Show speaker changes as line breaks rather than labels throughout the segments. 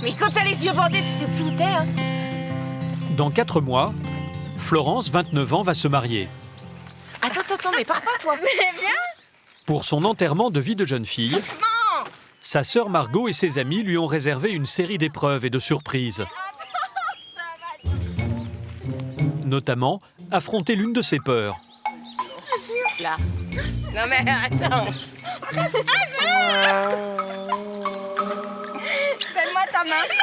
Mais quand t'as les yeux bandés, tu sais plus où t'es, hein.
Dans 4 mois, Florence, 29 ans, va se marier.
Attends, mais pars pas, toi. Mais viens.
Pour son enterrement de vie de jeune fille,
Doucement.
sa sœur Margot et ses amis lui ont réservé une série d'épreuves et de surprises. Notamment, affronter l'une de ses peurs.
Là. Non mais attends. Donne-moi ta main. Non,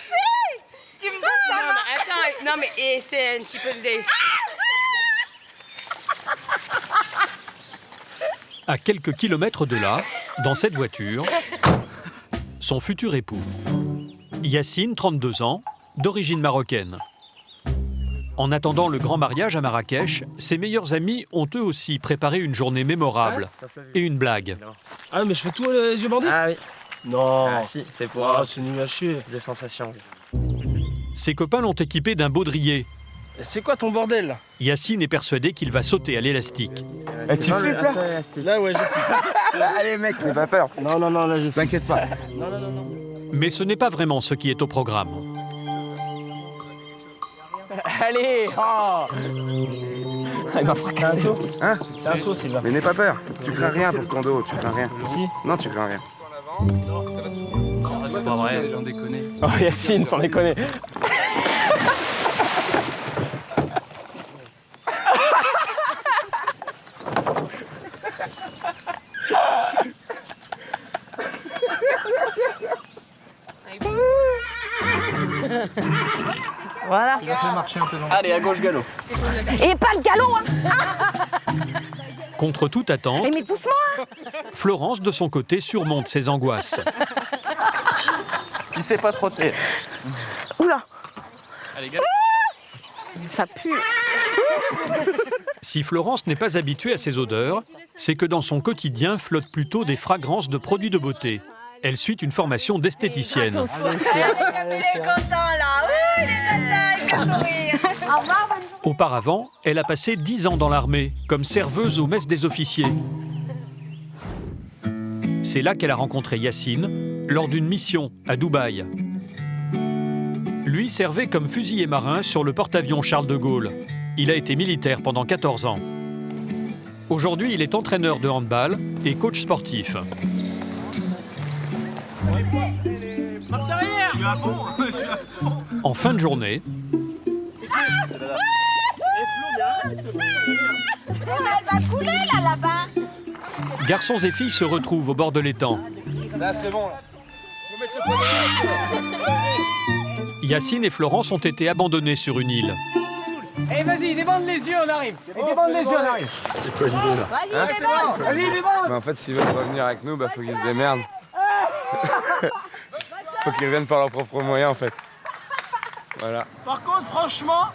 si. Tu me donnes ta main. Attends, non mais c'est un petit peu de dés.
À quelques kilomètres de là, dans cette voiture, son futur époux. Yacine, 32 ans, d'origine marocaine. En attendant le grand mariage à Marrakech, ses meilleurs amis ont eux aussi préparé une journée mémorable et une blague.
Ah mais je fais tout les yeux bandés?
Ah oui.
Non.
Ah si, c'est pour
c'est nul à chier.
des sensations.
Ses copains l'ont équipé d'un baudrier.
C'est quoi ton bordel là?
Yacine est persuadé qu'il va sauter à l'élastique.
Tu flippes là?
Là ouais, j'ai flippé.
Allez mec, n'aie pas peur.
Non, là j'ai
T'inquiète pas.
Non.
Mais ce n'est pas vraiment ce qui est au programme.
Allez, oh.
Il m'a fracassé. Hein?
C'est un saut, Sylvain.
Mais n'aie pas peur. Tu crains rien pour ton dos, tu crains rien.
Si.
Non, tu crains rien.
C'est pas vrai, j'en déconne.
Oh Yacine, sans déconner.
Voilà.
Allez, à gauche galop.
Et pas le galop, hein.
Contre toute attente,
Mais doucement, hein.
Florence, de son côté, surmonte ses angoisses.
Il sait pas trotter.
Oula.
Allez, galop.
Ça pue.
Si Florence n'est pas habituée à ces odeurs, c'est que dans son quotidien flottent plutôt des fragrances de produits de beauté. Elle suit une formation d'esthéticienne.
Il est content, là. Oui, il est content, il va sourire. Au revoir, bonne journée.
Auparavant, elle a passé 10 ans dans l'armée, comme serveuse aux messes des officiers. C'est là qu'elle a rencontré Yacine, lors d'une mission à Dubaï. Lui servait comme fusilier marin sur le porte-avions Charles de Gaulle. Il a été militaire pendant 14 ans. Aujourd'hui, il est entraîneur de handball et coach sportif.
Marche arrière.
En fin de journée,
Elle va couler, là-bas.
garçons et filles se retrouvent au bord de l'étang.
Là, c'est bon.
Yacine et Florence ont été abandonnés sur une île.
Eh vas-y, débande les yeux, on arrive. Débande les yeux, on arrive.
C'est quoi l'idée là?
Vas-y, débande.
Mais en fait, s'ils veulent revenir avec nous, bah faut qu'ils se démerdent. Faut qu'ils reviennent par leurs propres moyens en fait. Voilà.
Par contre, franchement,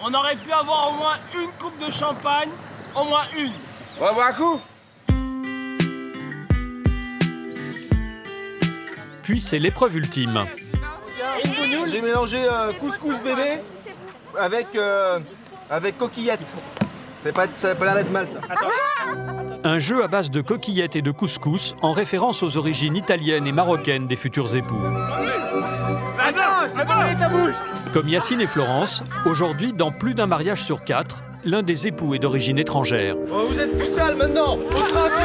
on aurait pu avoir au moins une coupe de champagne. Au moins une.
On va boire un coup?
Puis c'est l'épreuve ultime.
J'ai mélangé couscous bébé avec coquillettes. Ça n'a pas l'air d'être mal ça.
Un jeu à base de coquillettes et de couscous en référence aux origines italiennes et marocaines des futurs époux.
Attends, j'ai pas ta bouche.
Comme Yacine et Florence, aujourd'hui, dans plus d'un mariage sur 4, l'un des époux est d'origine étrangère.
Oh, vous êtes plus sale maintenant. On se rassure.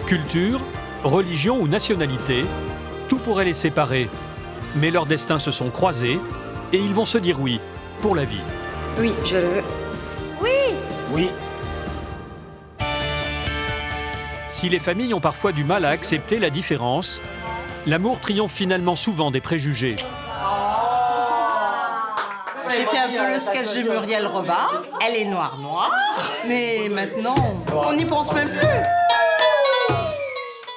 Culture, religion ou nationalité, tout pourrait les séparer. Mais leurs destins se sont croisés et ils vont se dire oui, pour la vie.
Oui, je le veux.
Oui.
Si les familles ont parfois du mal à accepter la différence, l'amour triomphe finalement souvent des préjugés.
J'ai fait un peu le sketch de Muriel Robin. Elle est noire, mais maintenant, on n'y pense même plus.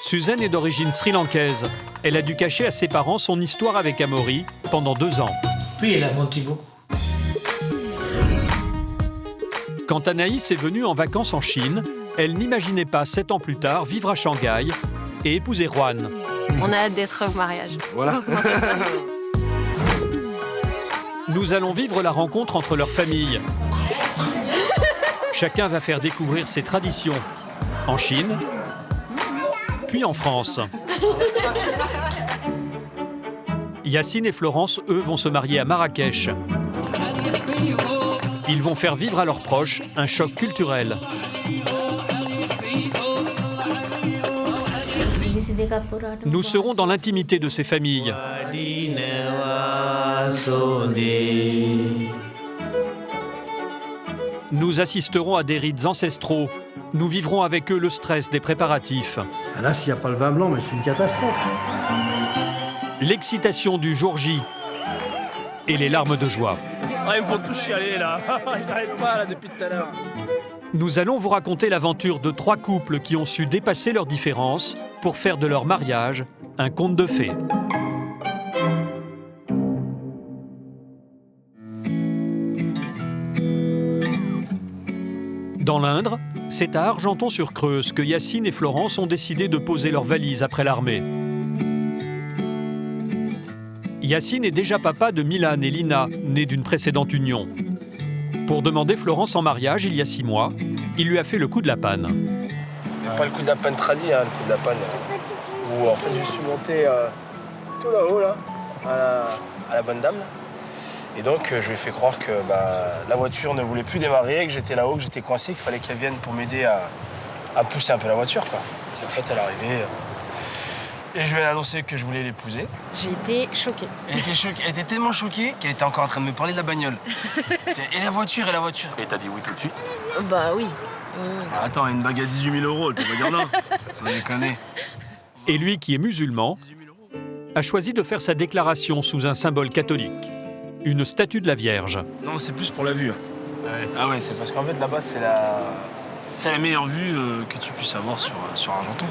Suzanne est d'origine sri-lankaise. Elle a dû cacher à ses parents son histoire avec Amaury pendant 2 ans.
Oui, elle a menti beaucoup.
Quand Anaïs est venue en vacances en Chine, elle n'imaginait pas 7 ans plus tard vivre à Shanghai et épouser Juan.
On a hâte d'être au mariage.
Voilà.
Nous allons vivre la rencontre entre leurs familles. Chacun va faire découvrir ses traditions, en Chine, puis en France. Yacine et Florence, eux, vont se marier à Marrakech. Ils vont faire vivre à leurs proches un choc culturel. Nous serons dans l'intimité de ces familles. Nous assisterons à des rites ancestraux. Nous vivrons avec eux le stress des préparatifs.
Là, s'il n'y a pas le vin blanc, mais c'est une catastrophe.
L'excitation du jour J et les larmes de joie.
Ah, ils me font tous chialer là. Ils n'arrêtent pas là depuis tout à l'heure.
Nous allons vous raconter l'aventure de 3 couples qui ont su dépasser leurs différences pour faire de leur mariage un conte de fées. Dans l'Indre, c'est à Argenton-sur-Creuse que Yacine et Florence ont décidé de poser leurs valises après l'armée. Yacine est déjà papa de Milan et Lina, nés d'une précédente union. Pour demander Florence en mariage il y a 6 mois, il lui a fait le coup de la panne.
Pas le coup de la panne tradit, hein, le coup de la panne où en fait je suis monté tout là-haut là, à la bonne dame. Là. Et donc je lui ai fait croire que la voiture ne voulait plus démarrer, que j'étais là-haut, que j'étais coincé, qu'il fallait qu'elle vienne pour m'aider à pousser un peu la voiture, quoi. Et en fait elle est arrivée et je lui ai annoncé que je voulais l'épouser.
J'ai été choquée.
Elle était tellement choquée qu'elle était encore en train de me parler de la bagnole. Et la voiture, et la voiture. Et t'as dit oui tout de suite?
Bah oui.
Attends, une bague à 18 000 €, elle peut pas dire non. Ça déconne.
Et lui, qui est musulman, a choisi de faire sa déclaration sous un symbole catholique, une statue de la Vierge.
Non, c'est plus pour la vue. Ah ouais, c'est parce qu'en fait là-bas, c'est la meilleure vue que tu puisses avoir sur Argenton.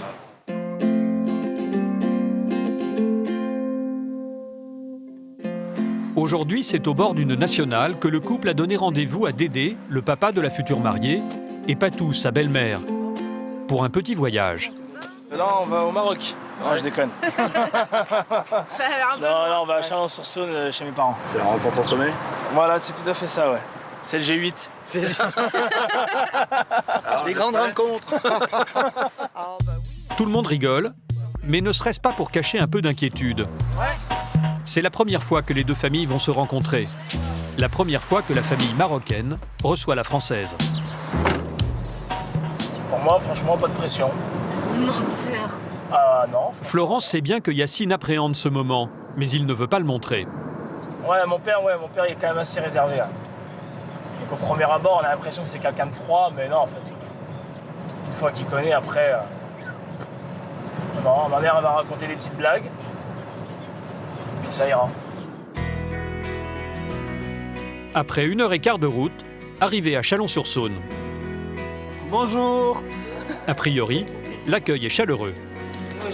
Aujourd'hui, c'est au bord d'une nationale que le couple a donné rendez-vous à Dédé, le papa de la future mariée, et Patou, sa belle-mère, pour un petit voyage.
Là, on va au Maroc. Non, je déconne. Non, on va à Chalon-sur-Saône chez mes parents.
C'est la rencontre en sommeil?
Voilà, c'est tout à fait ça, ouais. C'est le G8.
Les grandes rencontres.
Tout le monde rigole, mais ne serait-ce pas pour cacher un peu d'inquiétude? C'est la première fois que les deux familles vont se rencontrer. La première fois que la famille marocaine reçoit la française.
Pour moi, franchement, pas de pression.
Menteur.
Ah non.
Florence sait bien que Yacine appréhende ce moment, mais il ne veut pas le montrer.
Ouais, mon père, il est quand même assez réservé. Hein. Donc au premier abord, on a l'impression que c'est quelqu'un de froid, mais non, en fait. Une fois qu'il connaît, après... Non, ma mère, elle va raconter des petites blagues. Puis ça ira.
Après 1h15 de route, arrivé à Chalon-sur-Saône.
Bonjour.
A priori, l'accueil est chaleureux.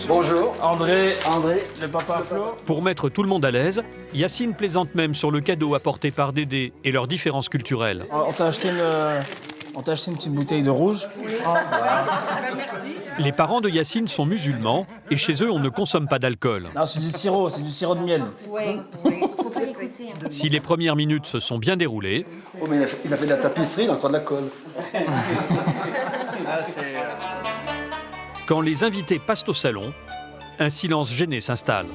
Bonjour.
André,
André.
le papa Flo.
Pour mettre tout le monde à l'aise, Yacine plaisante même sur le cadeau apporté par Dédé et leurs différences culturelles.
On t'a acheté une petite bouteille de rouge.
Les parents de Yacine sont musulmans et chez eux, on ne consomme pas d'alcool.
Non, c'est du sirop de miel.
Oui.
Si les premières minutes se sont bien déroulées,
Oh, mais il a fait de la tapisserie, il a encore de la colle.
Ah, c'est...
quand les invités passent au salon, un silence gêné s'installe.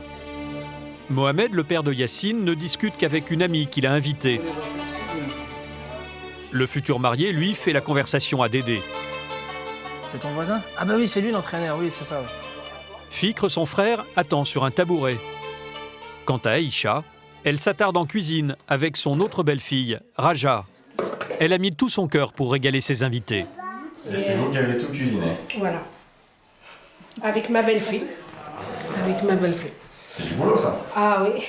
Mohamed, le père de Yacine, ne discute qu'avec une amie qu'il a invitée. Le futur marié, lui, fait la conversation à Dédé.
C'est ton voisin? Ah bah oui, c'est lui l'entraîneur, oui, c'est ça. Ouais.
Fikre, son frère, attend sur un tabouret. Quant à Aïcha, elle s'attarde en cuisine avec son autre belle-fille, Raja. Elle a mis tout son cœur pour régaler ses invités.
Et c'est vous qui avez tout cuisiné?
Voilà. Avec ma belle-fille.
C'est du boulot, ça.
Ah oui.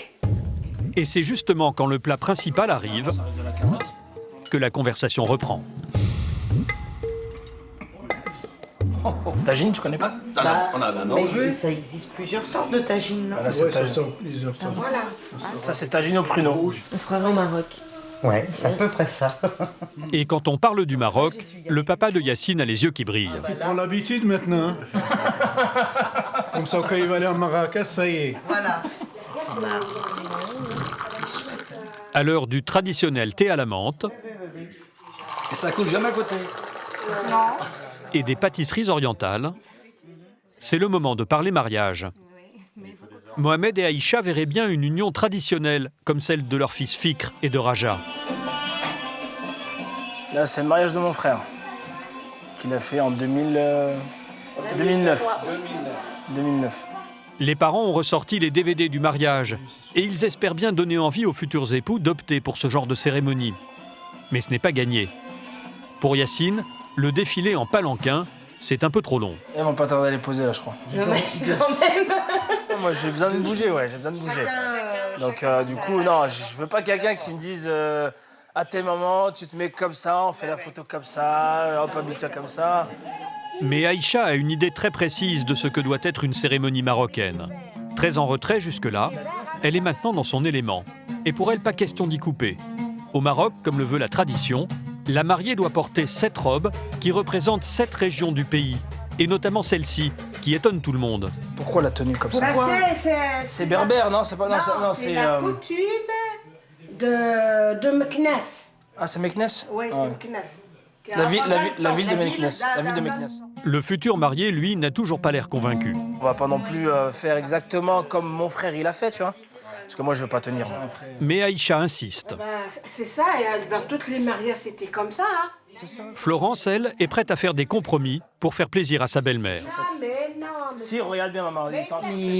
Et c'est justement quand le plat principal arrive que la conversation reprend.
Tagine, tu connais pas?
On a un enjeu.
Mais ça existe plusieurs sortes de tagines, non?
Voilà, c'est
Plusieurs sortes.
Voilà.
ça, c'est tagine au pruneau.
On se croirait au Maroc.
Ouais, c'est à peu près ça.
Et quand on parle du Maroc, le papa de Yacine a les yeux qui brillent.
Il prend l'habitude maintenant. Comme ça, quand il va aller à Marrakech, ça y est.
Voilà.
À l'heure du traditionnel thé à la menthe,
Et ça coule jamais à côté.
et des pâtisseries orientales, c'est le moment de parler mariage. Mohamed et Aïcha verraient bien une union traditionnelle, comme celle de leurs fils Fikr et de Raja.
Là, c'est le mariage de mon frère, qu'il a fait en 2009.
Les parents ont ressorti les DVD du mariage et ils espèrent bien donner envie aux futurs époux d'opter pour ce genre de cérémonie. Mais ce n'est pas gagné. Pour Yacine, le défilé en palanquin, c'est un peu trop long.
Ils vont pas tarder à les poser là, je crois.
Non, mais quand même.
Moi, j'ai besoin de bouger, j'ai besoin de bouger. Donc, du coup, non, je veux pas quelqu'un qui me dise à tes mamans, tu te mets comme ça, on fait la photo comme ça, hop, habille-toi comme ça.
Mais Aïcha a une idée très précise de ce que doit être une cérémonie marocaine. Très en retrait jusque-là, elle est maintenant dans son élément. Et pour elle, pas question d'y couper. Au Maroc, comme le veut la tradition, la mariée doit porter 7 robes qui représentent 7 régions du pays. Et notamment celle-ci, qui étonne tout le monde.
Pourquoi la tenue comme ça? C'est berbère, non? C'est pas, non,
c'est la coutume de Meknès.
Ah, c'est Meknès?
Oui, c'est Meknès.
La ville de Meknès. La ville de Meknès.
Le futur marié, lui, n'a toujours pas l'air convaincu.
On va pas non plus faire exactement comme mon frère il a fait, tu vois. Parce que moi, je veux pas tenir.
Mais Aïcha insiste.
C'est ça, et dans toutes les mariages, c'était comme ça. Hein.
Florence, elle, est prête à faire des compromis pour faire plaisir à sa belle-mère.
Si, regarde bien, maman.
Mais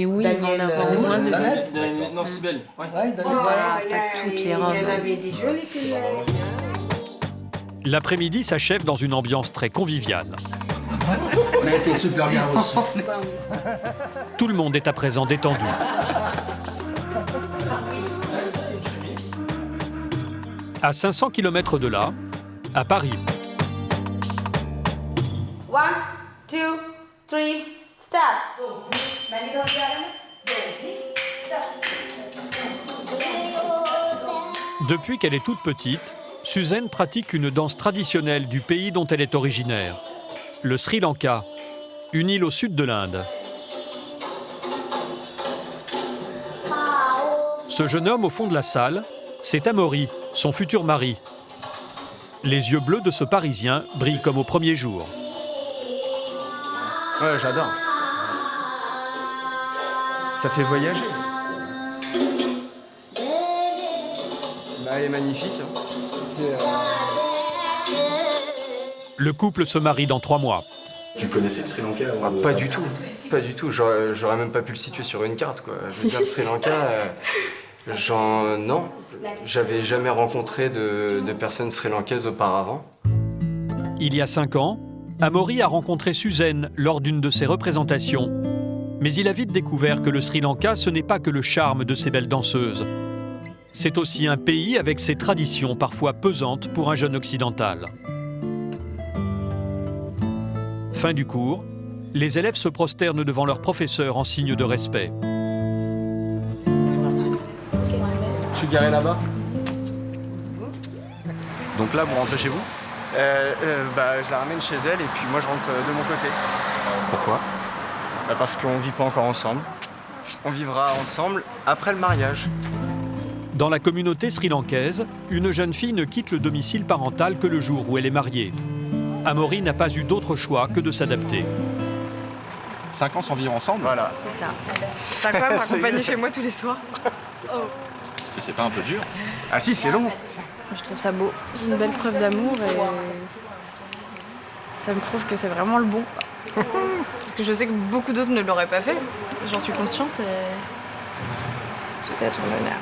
oui, il va en avoir au moins 2.
Non, c'est belle. Ouais.
Toutes les robes.
Il y en avait des jolies que...
L'après-midi s'achève dans une ambiance très conviviale.
On a été super bien reçus.
Tout le monde est à présent détendu. À 500 km de là, à Paris.
1, 2, 3, start.
Depuis qu'elle est toute petite, Suzanne pratique une danse traditionnelle du pays dont elle est originaire, le Sri Lanka, une île au sud de l'Inde. Ce jeune homme au fond de la salle, c'est Amaury, son futur mari. Les yeux bleus de ce Parisien brillent comme au premier jour.
Ouais, j'adore. Ça fait voyager. Elle est magnifique.
Le couple se marie dans 3 mois.
Tu connaissais le Sri Lanka avant de...
Pas du tout. Pas du tout. J'aurais même pas pu le situer sur une carte, quoi. Je veux dire, le Sri Lanka, non. J'avais jamais rencontré de personnes sri-lankaises auparavant.
Il y a 5 ans, Amaury a rencontré Suzanne lors d'une de ses représentations. Mais il a vite découvert que le Sri Lanka, ce n'est pas que le charme de ses belles danseuses. C'est aussi un pays avec ses traditions parfois pesantes pour un jeune occidental. Fin du cours, les élèves se prosternent devant leur professeur en signe de respect.
Je suis garé là-bas.
Donc là, vous rentrez chez vous?
Je la ramène chez elle et puis moi je rentre de mon côté.
Pourquoi?
Parce qu'on vit pas encore ensemble. On vivra ensemble après le mariage.
Dans la communauté sri-lankaise, une jeune fille ne quitte le domicile parental que le jour où elle est mariée. Amaury n'a pas eu d'autre choix que de s'adapter.
5 ans sans vivre ensemble?
Voilà.
C'est ça. 5 ans, m'accompagner chez moi tous les soirs.
Et c'est pas un peu dur?
Ah si, c'est long.
Je trouve ça beau. C'est une belle preuve d'amour et ça me prouve que c'est vraiment le bon. Parce que je sais que beaucoup d'autres ne l'auraient pas fait. J'en suis consciente et tout est à ton honneur.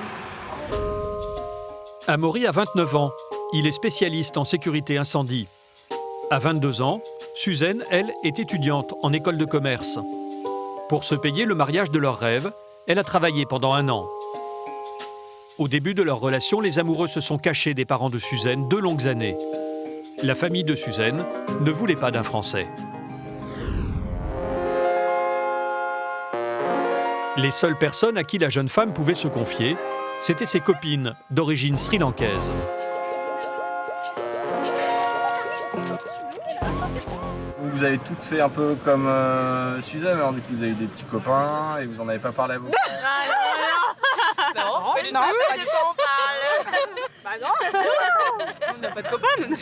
Amaury a 29 ans. Il est spécialiste en sécurité incendie. À 22 ans, Suzanne, elle, est étudiante en école de commerce. Pour se payer le mariage de leurs rêves, elle a travaillé pendant 1 an. Au début de leur relation, les amoureux se sont cachés des parents de Suzanne 2 longues années. La famille de Suzanne ne voulait pas d'un Français. Les seules personnes à qui la jeune femme pouvait se confier, c'étaient ses copines d'origine sri-lankaise.
Vous avez toutes fait un peu comme Suzanne, alors du coup vous avez eu des petits copains et vous en avez pas parlé à vous?
Non, pas du tout, de quoi on parle. Bah non. On n'a pas de copains, nous.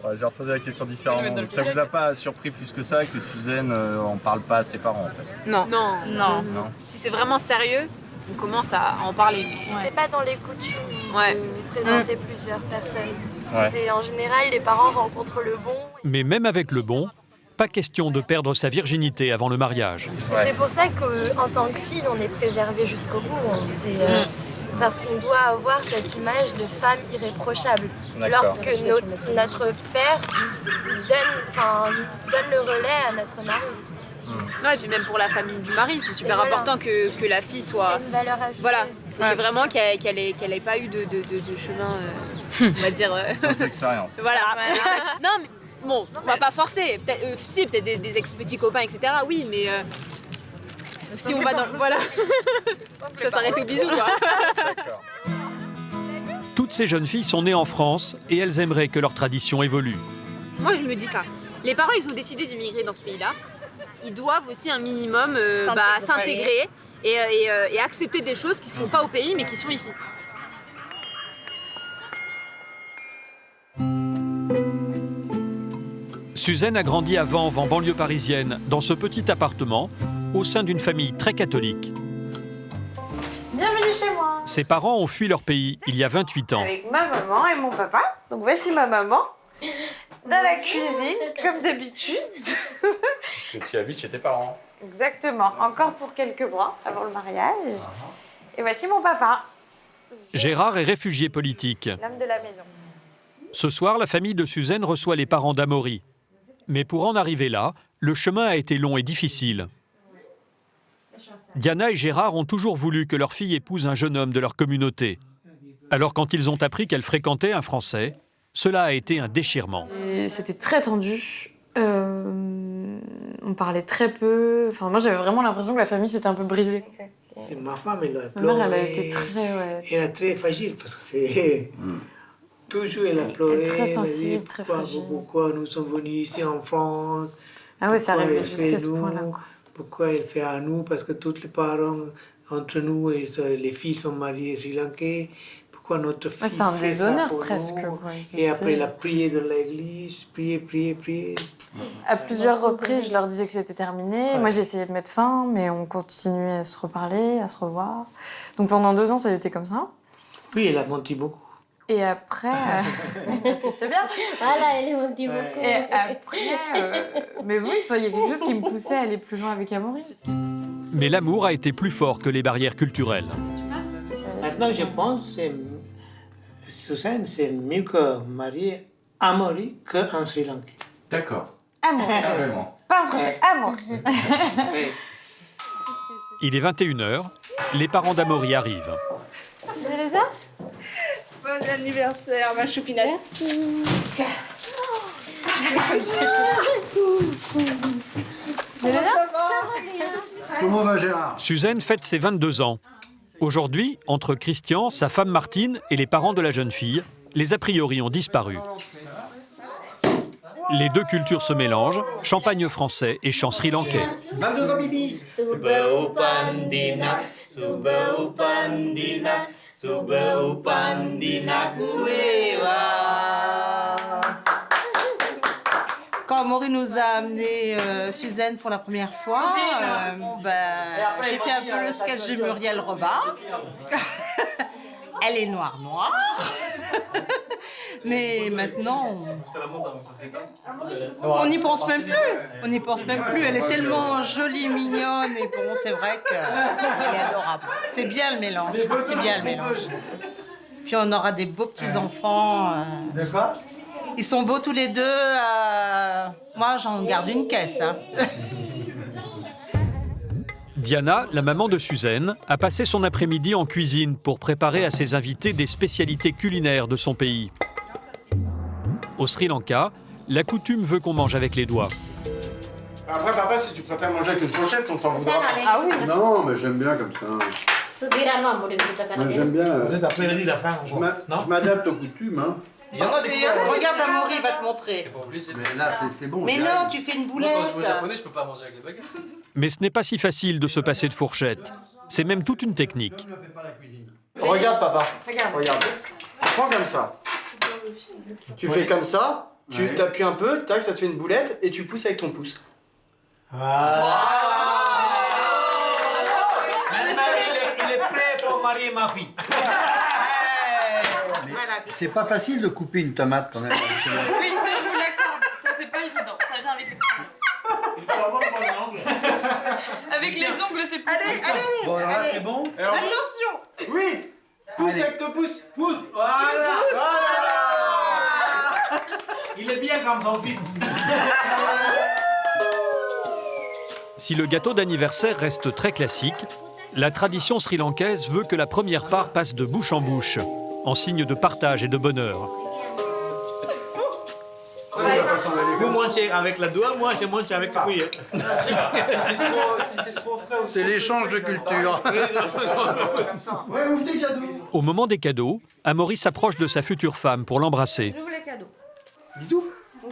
Ouais, je vais reposer la question différemment. Donc, ça vous a pas surpris plus que ça que Suzanne en parle pas à ses parents en fait?
Non.
Non.
Si c'est vraiment sérieux, on commence à en parler. Mais...
C'est pas dans les coutumes de présenter plusieurs personnes.
Ouais.
C'est en général, les parents rencontrent le bon.
Mais même avec le bon, pas question de perdre sa virginité avant le mariage.
C'est pour ça qu'en tant que fille, on est préservé jusqu'au bout. Hein. C'est parce qu'on doit avoir cette image de femme irréprochable.
D'accord.
Lorsque notre père donne le relais à notre mari.
Non, et puis même pour la famille du mari, c'est super important que la fille soit...
C'est une valeur ajoutée.
Voilà, il faut vraiment qu'elle ait pas eu de chemin, on va dire...
D'expérience.
Voilà. Non, mais bon, on va pas forcer. Peut-être peut-être des ex-petits copains, etc. Oui, mais... si on va dans... Voilà. Ça s'arrête au bisou, quoi.
D'accord.
Toutes ces jeunes filles sont nées en France et elles aimeraient que leur tradition évolue.
Moi, je me dis ça. Les parents, ils ont décidé d'immigrer dans ce pays-là. Ils doivent aussi un minimum s'intégrer et accepter des choses qui ne sont pas au pays, mais qui sont ici.
Suzanne a grandi à Vanves, en banlieue parisienne, dans ce petit appartement, au sein d'une famille très catholique.
Bienvenue chez moi.
Ses parents ont fui leur pays il y a 28 ans.
Avec ma maman et mon papa. Donc voici ma maman. Dans la cuisine, comme d'habitude.
Parce que tu habites chez tes parents.
Exactement. Encore pour quelques mois avant le mariage. Et voici mon papa.
Gérard est réfugié politique.
L'homme de la maison.
Ce soir, la famille de Suzanne reçoit les parents d'Amaury. Mais pour en arriver là, le chemin a été long et difficile. Diana et Gérard ont toujours voulu que leur fille épouse un jeune homme de leur communauté. Alors quand ils ont appris qu'elle fréquentait un Français, cela a été un déchirement.
C'était très tendu. On parlait très peu. Enfin, moi, j'avais vraiment l'impression que la famille s'était un peu brisée.
C'est ma femme, elle a
Ma mère, elle a
pleuré.
été très...
Elle est très fragile parce que c'est... Toujours elle a pleuré.
Très
elle a dit,
sensible, très fragile.
Pourquoi nous sommes venus ici en France?
Ah ouais, ça
Pourquoi
arrivait
elle
jusqu'à
fait
ce
nous?
point-là, quoi.
Pourquoi elle fait à nous? Parce que tous les parents, entre nous, et les filles sont mariées sri-lankais. Pourquoi notre fille
C'était un
fait ça
déshonneur
pour
presque.
nous?
Quoi.
Et après, elle a prié dans l'église, prié.
À plusieurs reprises, je leur disais que c'était terminé.
Ouais.
Moi, j'ai essayé de mettre fin, mais on continuait à se reparler, à se revoir. Donc pendant 2 ans, ça a été comme ça.
Oui, elle a menti beaucoup.
Et après... C'était bien.
Voilà, elle est menti beaucoup.
Et après... Mais oui, il y a quelque chose qui me poussait à aller plus loin avec Amaury.
Mais l'amour a été plus fort que les barrières culturelles.
Maintenant, je pense que Suzanne, c'est mieux que marier Amaury qu'en Sri Lanka.
D'accord.
Amour.
Carrément.
Pas en français, amour.
Il est 21h, les parents d'Amaury arrivent.
Teresa ?
Bon anniversaire, ma choupinette.
Merci.
Comment va Gérard?
Suzanne fête ses 22 ans. Aujourd'hui, entre Christian, sa femme Martine et les parents de la jeune fille, les a priori ont disparu. Les deux cultures se mélangent, champagne français et chant sri-lankais.
22 ans, Bibi.
Quand Amaury nous a amené Suzanne pour la première fois, j'ai fait un peu le sketch de Muriel Robin. Elle est noire. Mais maintenant, on n'y pense même plus. Elle est tellement jolie, mignonne. Et bon, c'est vrai qu'elle est adorable. C'est bien le mélange. Puis on aura des beaux petits-enfants. Ils sont beaux tous les deux. Moi, j'en garde une caisse. Hein.
Diana, la maman de Suzanne, a passé son après-midi en cuisine pour préparer à ses invités des spécialités culinaires de son pays. Au Sri Lanka, la coutume veut qu'on mange avec les doigts.
Après, papa, si tu préfères manger avec une fourchette, on t'en voudra.
Ah oui.
Non, mais j'aime bien comme ça. Moi, j'aime bien. Je m'adapte aux coutumes. Hein.
Regarde Amaury, il va te montrer.
Mais là, c'est bon.
Mais non, tu fais une boulette.
je peux pas manger avec les baguettes.
Mais ce n'est pas si facile de se passer de fourchette. C'est même toute une technique.
Regarde, papa.
Regarde.
Regarde. Prends comme ça. Tu fais comme ça, Tu t'appuies un peu, tac, ça te fait une boulette et tu pousses avec ton pouce.
Voilà. Maintenant, il est prêt pour marier ma fille.
C'est pas facile de couper une tomate quand même.
Oui, ça je vous l'accorde. Ça c'est pas évident. Ça vient avec l'expérience.
Il faut avoir un bon angle.
Avec les ongles, c'est plus
Allez,
simple.
allez,
Bon, alors là,
allez.
c'est bon.
Attention.
Oui. Pousse
Allez.
avec ton pouce. Pousse.
Voilà. Il est bien comme son fils.
Si le gâteau d'anniversaire reste très classique, la tradition sri-lankaise veut que la première part passe de bouche en bouche, en signe de partage et de bonheur.
Vous mangez avec la doigt, moi je mange avec la cuillère.
C'est l'échange de culture.
Ouais, ouvre tes cadeaux.
Au moment des cadeaux, Amaury s'approche de sa future femme pour l'embrasser.
J'ouvre les cadeaux.
Bisous.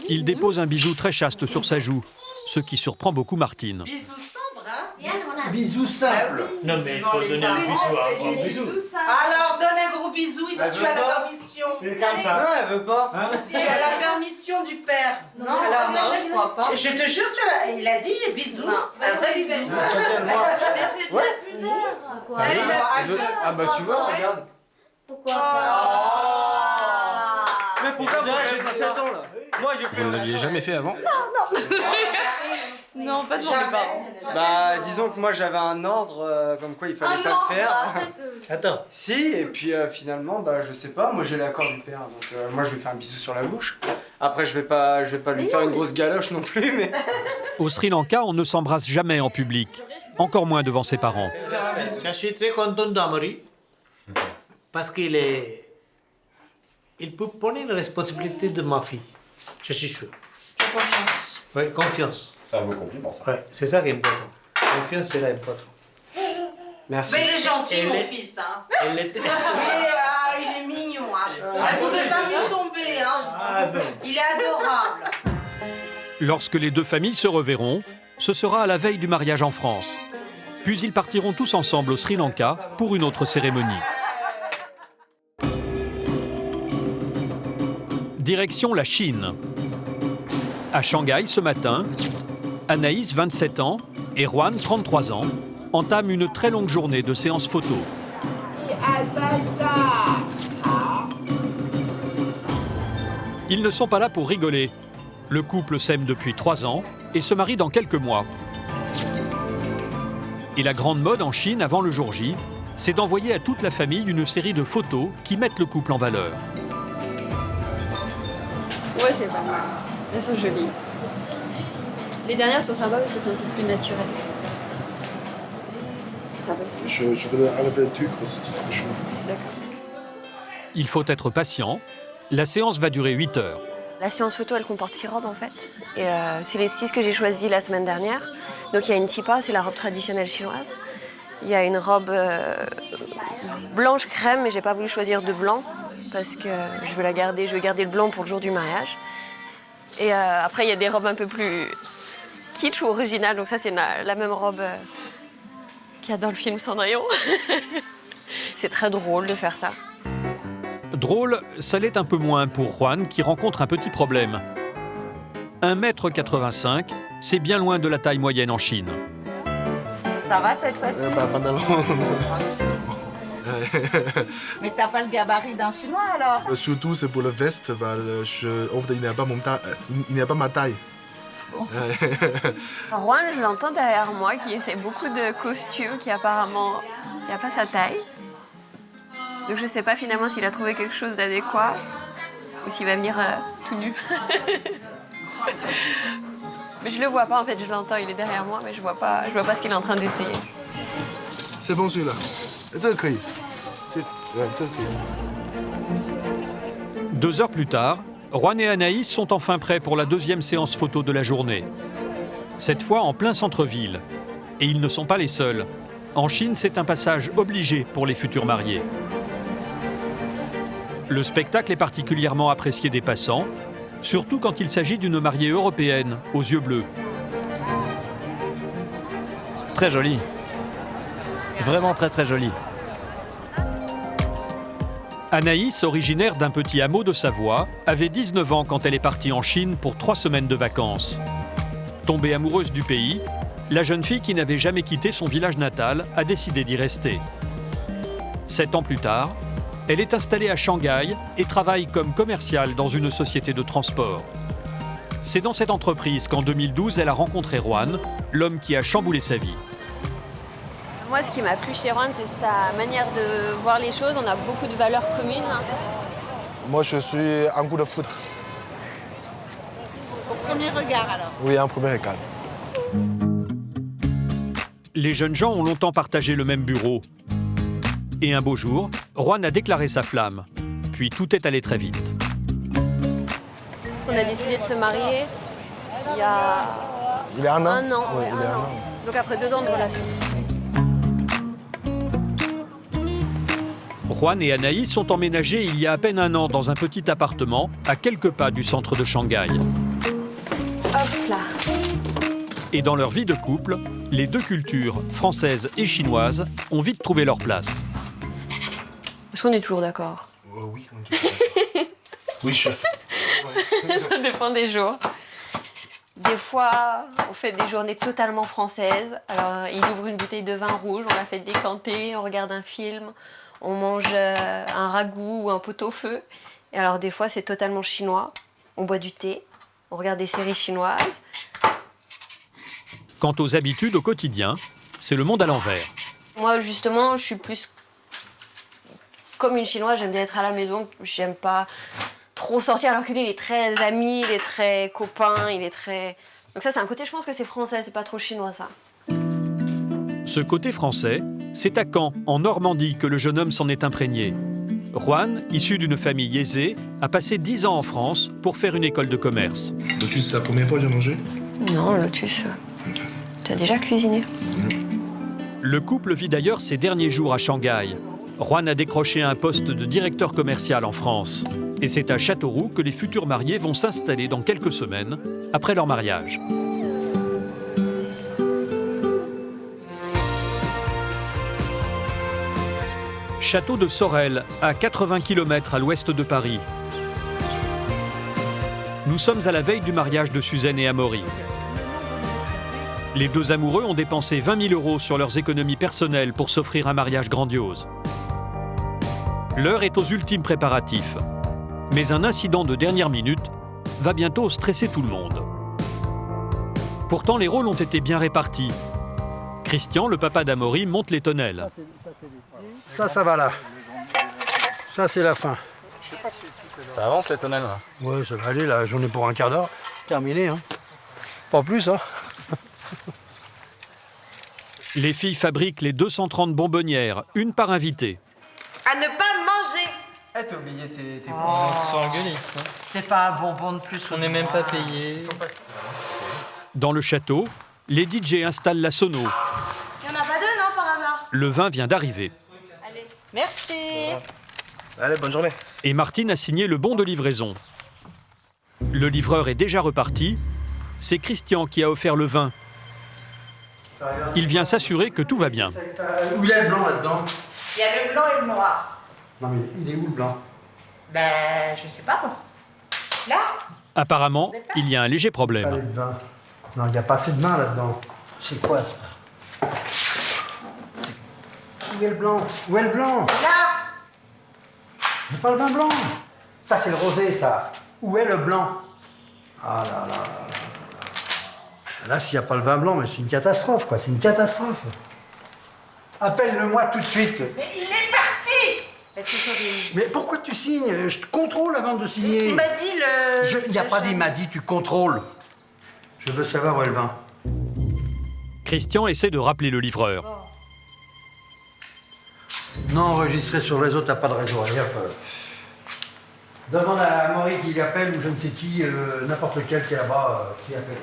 Il dépose un bisou très chaste sur sa joue, ce qui surprend beaucoup Martine.
Bisous sombres, hein?
Bisous simples.
Non mais il faut donner un bisou à un gros bisou.
Alors, donne un gros bisou, tu as la permission.
C'est comme ça.
Non, elle veut pas.
Tu as la permission du père.
Non, je crois pas.
Je te jure, il a dit bisous. Un vrai bisou.
Mais c'est de la pudeur, quoi.
Ah bah tu vois, regarde.
Pourquoi pas?
Mais pourquoi j'ai 17 ans là. Moi j'ai
Vous ne l'aviez jamais fait avant?
Non, pas devant mes parents.
Bah disons que moi j'avais un ordre comme quoi il fallait pas le faire.
Attends.
Si, et puis finalement, bah je sais pas, moi j'ai l'accord du père, donc moi je vais faire un bisou sur la bouche. Après je vais pas lui faire une grosse galoche non plus, mais...
Au Sri Lanka, on ne s'embrasse jamais en public, encore moins devant ses parents.
Je suis très content d'Amaury parce il peut prendre la responsabilité de ma fille. Je suis sûr.
Confiance.
Oui, confiance.
C'est un beau compliment, ça.
Ouais, c'est ça qui est important. Confiance, c'est là important.
Merci.
Mais il est gentil,
Elle
mon
est-
fils. Hein.
Elle était...
Il est mignon. Hein. Vous ne pouvez pas mieux tomber. Hein.
Ah ben.
Il est adorable.
Lorsque les deux familles se reverront, ce sera à la veille du mariage en France. Puis ils partiront tous ensemble au Sri Lanka pour une autre cérémonie. Direction la Chine. À Shanghai ce matin, Anaïs, 27 ans, et Juan, 33 ans, entament une très longue journée de séances photo. Ils ne sont pas là pour rigoler. Le couple s'aime depuis 3 ans et se marie dans quelques mois. Et la grande mode en Chine avant le jour J, c'est d'envoyer à toute la famille une série de photos qui mettent le couple en valeur.
Ouais, c'est pas mal. Elles sont jolies. Les dernières sont sympas parce qu'elles sont un peu plus naturelles. Ça va.
Je voudrais enlever le truc parce que c'est trop chaud.
D'accord.
Il faut être patient. La séance va durer 8 heures.
La séance photo, elle comporte 6 robes en fait. Et c'est les 6 que j'ai choisies la semaine dernière. Donc il y a une tipa, c'est la robe traditionnelle chinoise. Il y a une robe blanche crème, mais j'ai pas voulu choisir de blanc parce que je veux garder le blanc pour le jour du mariage. Et après il y a des robes un peu plus kitsch ou originales. Donc ça c'est la même robe qu'il y a dans le film Cendrillon. C'est très drôle de faire ça.
Drôle, ça l'est un peu moins pour Juan qui rencontre un petit problème. 1,85 m, c'est bien loin de la taille moyenne en Chine.
Ça va cette fois-ci?
Pantalon.
Mais t'as pas le gabarit d'un Chinois alors?
Surtout, c'est pour le veste, il n'y a pas ma taille.
Juan, je l'entends derrière moi qui essaie beaucoup de costumes qui apparemment il n'y a pas sa taille. Donc je sais pas finalement s'il a trouvé quelque chose d'adéquat ou s'il va venir tout nu. Mais je le vois pas en fait, je l'entends, il est derrière moi, mais je vois pas ce qu'il est en train d'essayer.
C'est bon celui-là. Ça,
2 heures plus tard, Juan et Anaïs sont enfin prêts pour la deuxième séance photo de la journée. Cette fois en plein centre-ville. Et ils ne sont pas les seuls. En Chine, c'est un passage obligé pour les futurs mariés. Le spectacle est particulièrement apprécié des passants, surtout quand il s'agit d'une mariée européenne, aux yeux bleus.
Très jolie. Vraiment très très jolie.
Anaïs, originaire d'un petit hameau de Savoie, avait 19 ans quand elle est partie en Chine pour 3 semaines de vacances. Tombée amoureuse du pays, la jeune fille qui n'avait jamais quitté son village natal a décidé d'y rester. 7 ans plus tard, elle est installée à Shanghai et travaille comme commerciale dans une société de transport. C'est dans cette entreprise qu'en 2012, elle a rencontré Juan, l'homme qui a chamboulé sa vie.
Moi, ce qui m'a plu chez Juan, c'est sa manière de voir les choses. On a beaucoup de valeurs communes.
Moi, je suis un coup de foudre.
Au premier regard, alors.
Oui, un premier regard.
Les jeunes gens ont longtemps partagé le même bureau. Et un beau jour, Juan a déclaré sa flamme. Puis tout est allé très vite.
On a décidé de se marier il y a...
Il y a un an.
Un an,
Oui,
ouais,
il y a
un
un
an.
an.
Donc après 2 ans de relation.
Juan et Anaïs sont emménagés il y a à peine un an dans un petit appartement à quelques pas du centre de Shanghai.
Hop là.
Et dans leur vie de couple, les deux cultures, française et chinoise, ont vite trouvé leur place.
Est-ce qu'on est toujours d'accord?
Oui, on est toujours d'accord. Oui, chef.
Ça dépend des jours. Des fois, on fait des journées totalement françaises. Alors, il ouvre une bouteille de vin rouge, on la fait décanter, on regarde un film, on mange un ragoût ou un pot-au-feu. Et alors, des fois, c'est totalement chinois. On boit du thé, on regarde des séries chinoises.
Quant aux habitudes au quotidien, c'est le monde à l'envers.
Moi, justement, je suis plus comme une chinoise. J'aime bien être à la maison. J'aime pas trop sortir, alors que lui, il est très ami, il est très copain, il est très... Donc ça, c'est un côté, je pense que c'est français, c'est pas trop chinois, ça.
Ce côté français, c'est à Caen, en Normandie, que le jeune homme s'en est imprégné. Juan, issu d'une famille aisée, a passé 10 ans en France pour faire une école de commerce.
Lotus, c'est la première fois que j'ai mangé?
Non, Lotus, t'as déjà cuisiné.
Le couple vit d'ailleurs ses derniers jours à Shanghai. Juan a décroché un poste de directeur commercial en France. Et c'est à Châteauroux que les futurs mariés vont s'installer dans quelques semaines, après leur mariage. Château de Sorel, à 80 km à l'ouest de Paris. Nous sommes à la veille du mariage de Suzanne et Amaury. Les deux amoureux ont dépensé 20 000 € sur leurs économies personnelles pour s'offrir un mariage grandiose. L'heure est aux ultimes préparatifs. Mais un incident de dernière minute va bientôt stresser tout le monde. Pourtant, les rôles ont été bien répartis. Christian, le papa d'Amaury, monte les tonnelles.
Ça va là. Ça, c'est la fin.
Ça avance les tonnelles là?
Ouais, ça va aller, la journée pour un quart d'heure. Terminé, hein. Pas plus, hein.
Les filles fabriquent les 230 bonbonnières, une par invité.
À ne pas manger.
Ah, t'as oublié tes bonbons. On se fait engueuler ici.
C'est pas un bonbon de plus.
On n'est même pas payé.
Dans le château, les DJ installent la sono.
Il n'y en a pas deux, non, par hasard?
Le vin vient d'arriver.
Merci.
Allez, bonne journée.
Et Martine a signé le bon de livraison. Le livreur est déjà reparti. C'est Christian qui a offert le vin. Il vient s'assurer que tout va bien.
Où il y a le blanc là-dedans?
Il y a le blanc et le noir.
Non, mais il est où le blanc?
Ben, je sais pas. Là?
Apparemment, il y a un léger problème.
Allez, le vin. Non, il n'y a pas assez de vin là-dedans. C'est quoi ça? Où est le blanc? Où est le blanc?
Là.
Il n'y a pas le vin blanc. Ça, c'est le rosé, ça. Où est le blanc? Ah là là là là. Là, s'il n'y a pas le vin blanc, mais c'est une catastrophe, quoi. C'est une catastrophe. Appelle-le-moi tout de suite.
Mais il est parti.
Mais pourquoi tu signes? Je te contrôle avant de signer.
Il m'a dit le...
Il n'y a pas dit, il m'a dit, tu contrôles. Je veux savoir où est le vin.
Christian essaie de rappeler le livreur.
Non enregistré sur le réseau, t'as pas de réseau. Allez, hop. Demande à Amaury qui appelle ou je ne sais qui, n'importe lequel qui est là-bas, qui appelle.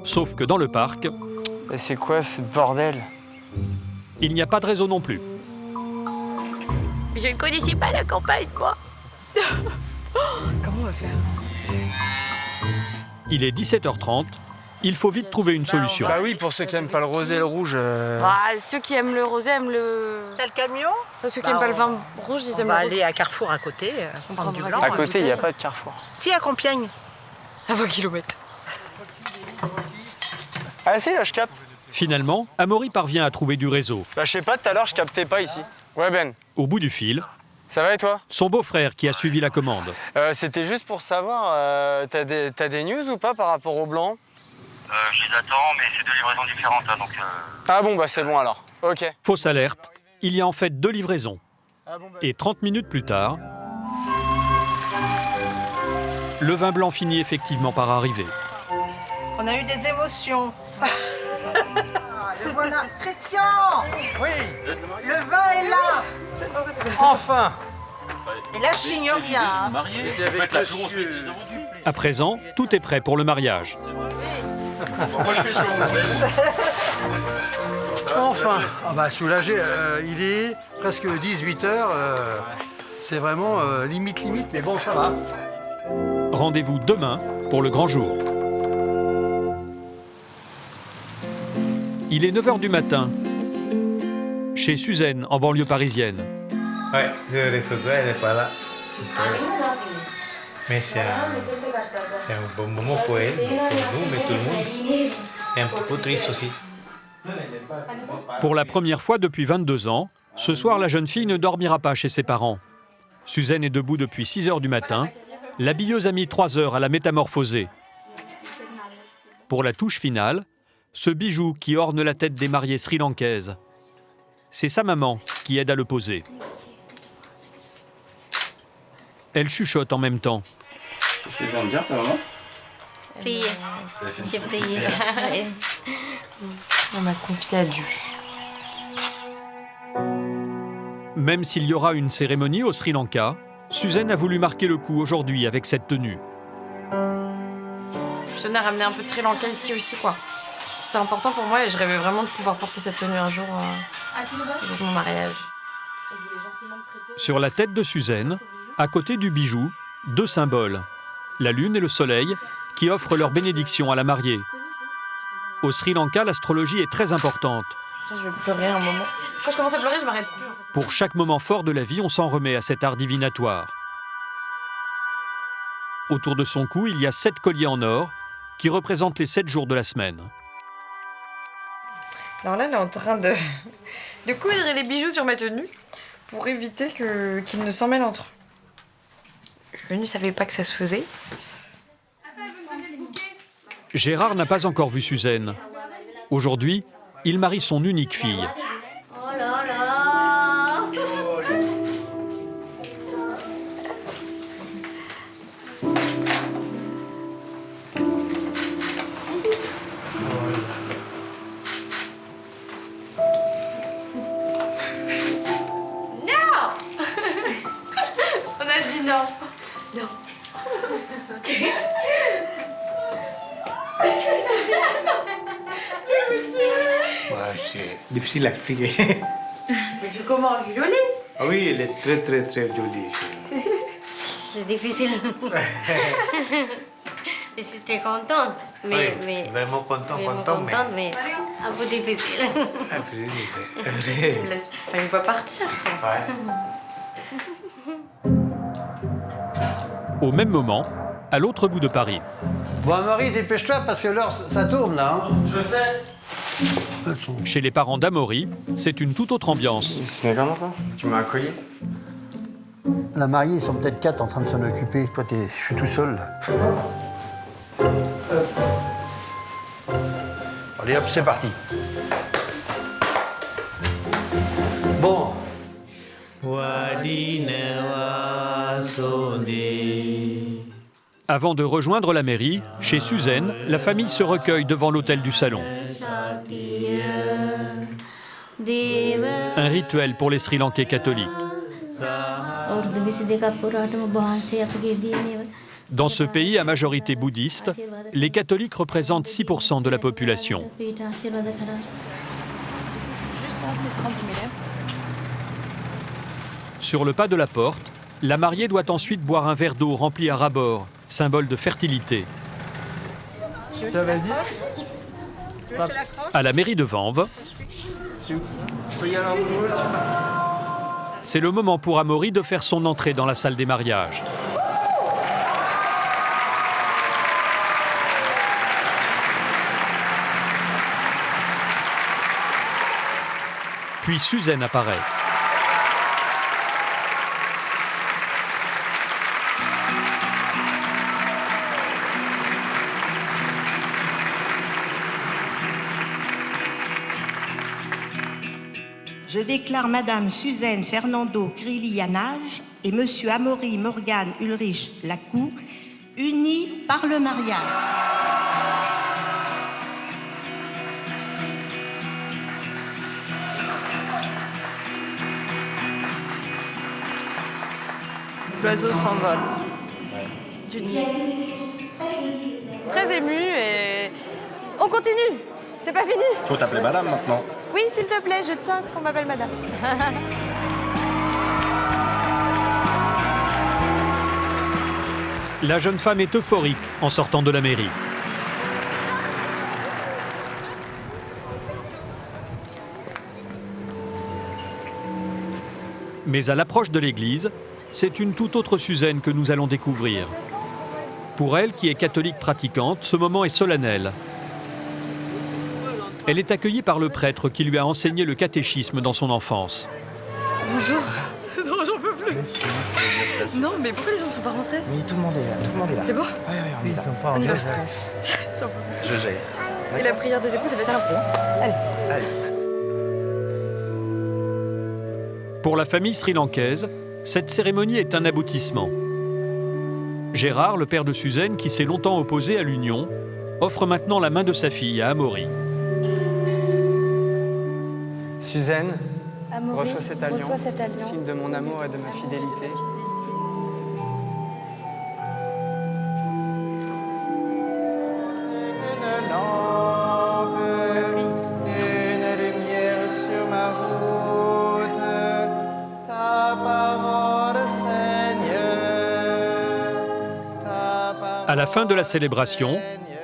Sauf que dans le parc...
Et c'est quoi ce bordel?
Il n'y a pas de réseau non plus.
Je ne connaissais pas la campagne, moi.
Comment on va faire?
Il est 17h30 il faut vite trouver une solution.
Bah oui, pour ceux qui aiment pas le rosé et le rouge.
Ceux qui aiment le rosé aiment le...
T'as le camion?
Ceux qui aiment pas le vin rouge, ils aiment le
On va
rosé.
aller à Carrefour à côté, prendre du blanc.
À côté, il n'y a pas de Carrefour.
Si, à Compiègne.
À 20 km.
Ah si, là, je capte.
Finalement, Amaury parvient à trouver du réseau.
Bah je sais pas, tout à l'heure, je captais pas ici. Ouais, Ben.
Au bout du fil,
Ça va et toi?
son beau-frère qui a suivi la commande.
C'était juste pour savoir, t'as des news ou pas par rapport au blanc?
Je les attends, mais c'est deux livraisons différentes, hein, donc...
Ah bon, bah c'est bon alors. Ok.
Fausse alerte, il y a en fait 2 livraisons. Et 30 minutes plus tard, le vin blanc finit effectivement par arriver.
On a eu des émotions. Le voilà. Christian! Oui. Le vin est là.
Enfin.
Et la chignoria.
À présent, tout est prêt pour le mariage.
Enfin, soulagé, il est presque 18h, c'est vraiment limite, mais bon, ça va.
Rendez-vous demain pour le grand jour. Il est 9h du matin, chez Suzanne, en banlieue parisienne.
Ouais, désolé, elle n'est pas là. Mais c'est un bon moment pour elle, pour nous, mais tout le monde. Et un petit peu triste aussi.
Pour la première fois depuis 22 ans, ce soir, la jeune fille ne dormira pas chez ses parents. Suzanne est debout depuis 6h du matin. L'habilleuse a mis 3 heures à la métamorphoser. Pour la touche finale, ce bijou qui orne la tête des mariées sri-lankaises. C'est sa maman qui aide à le poser. Elle chuchote en même temps.
Qu'est-ce qu'elle vient de dire, ta maman?
Prier. J'ai prié.
On m'a confié à Dieu.
Même s'il y aura une cérémonie au Sri Lanka, Suzanne a voulu marquer le coup aujourd'hui avec cette tenue.
Je tenais à ramener un peu de Sri Lanka ici aussi, quoi. C'était important pour moi et je rêvais vraiment de pouvoir porter cette tenue un jour, le jour de mon mariage.
Sur la tête de Suzanne, à côté du bijou, 2 symboles, la lune et le soleil, qui offrent leur bénédiction à la mariée. Au Sri Lanka, l'astrologie est très importante.
Je vais pleurer un moment. Quand je commence à pleurer, je m'arrête plus.
Pour chaque moment fort de la vie, on s'en remet à cet art divinatoire. Autour de son cou, il y a 7 colliers en or qui représentent les 7 jours de la semaine.
Alors là, elle est en train de coudre les bijoux sur ma tenue pour éviter qu'ils ne s'en mêlent entre eux. Je ne savais pas que ça se faisait.
Gérard n'a pas encore vu Suzanne. Aujourd'hui, il marie son unique fille.
Oh là là.
Non. On a dit non. Non.
Ouais, c'est difficile à expliquer.
Mais tu comment jolie?
Ah oui, elle est très très très jolie.
C'est difficile. Je suis très contente. Mais,
Oui, vraiment contente,
mais un peu difficile.
Il me laisse pas une fois partir.
Au même moment, à l'autre bout de Paris.
Bon, Amaury, dépêche-toi parce que l'heure, ça tourne là. Hein.
Je sais.
Chez les parents d'Amaury, c'est une toute autre ambiance.
Mais comment ça? Tu m'as accueilli?
La mariée, ils sont peut-être 4 en train de s'en occuper. Toi, je suis tout seul là. Allez hop, c'est parti. Bon.
Avant de rejoindre la mairie, chez Suzanne, la famille se recueille devant l'autel du salon. Un rituel pour les Sri Lankais catholiques. Dans ce pays à majorité bouddhiste, les catholiques représentent 6% de la population. Sur le pas de la porte, la mariée doit ensuite boire un verre d'eau rempli à ras-bord, symbole de fertilité.
Ça vas-y.
À la mairie de Vanves, c'est le moment pour Amaury de faire son entrée dans la salle des mariages. Puis Suzanne apparaît.
Je déclare Madame Suzanne Fernando Grilly-Yanage et Monsieur Amaury Morgan Ulrich Lacou unis par le mariage.
L'oiseau s'envole.
Du nid. Très émue et on continue. C'est pas fini.
Faut t'appeler madame maintenant.
Oui, s'il te plaît, je tiens à ce qu'on m'appelle madame.
La jeune femme est euphorique en sortant de la mairie. Mais à l'approche de l'église, c'est une toute autre Suzanne que nous allons découvrir. Pour elle, qui est catholique pratiquante, ce moment est solennel. Elle est accueillie par le prêtre qui lui a enseigné le catéchisme dans son enfance.
Bonjour. Non, j'en peux plus. Non, mais pourquoi les gens ne sont pas rentrés?
Oui, tout le monde est là, tout le monde est là.
C'est bon?
Oui, on est là.
On y va.
Le stress.
J'en peux plus.
Je gère.
Et la prière des époux, ça va être un peu. Allez.
Allez.
Pour la famille sri-lankaise, cette cérémonie est un aboutissement. Gérard, le père de Suzanne, qui s'est longtemps opposé à l'union, offre maintenant la main de sa fille à Amaury.
Suzanne,
Amaury,
reçois cette alliance, signe de mon amour et de ma fidélité.
Une lampe, une lumière sur ma route, ta parole, Seigneur, ta parole.
À la fin de la célébration,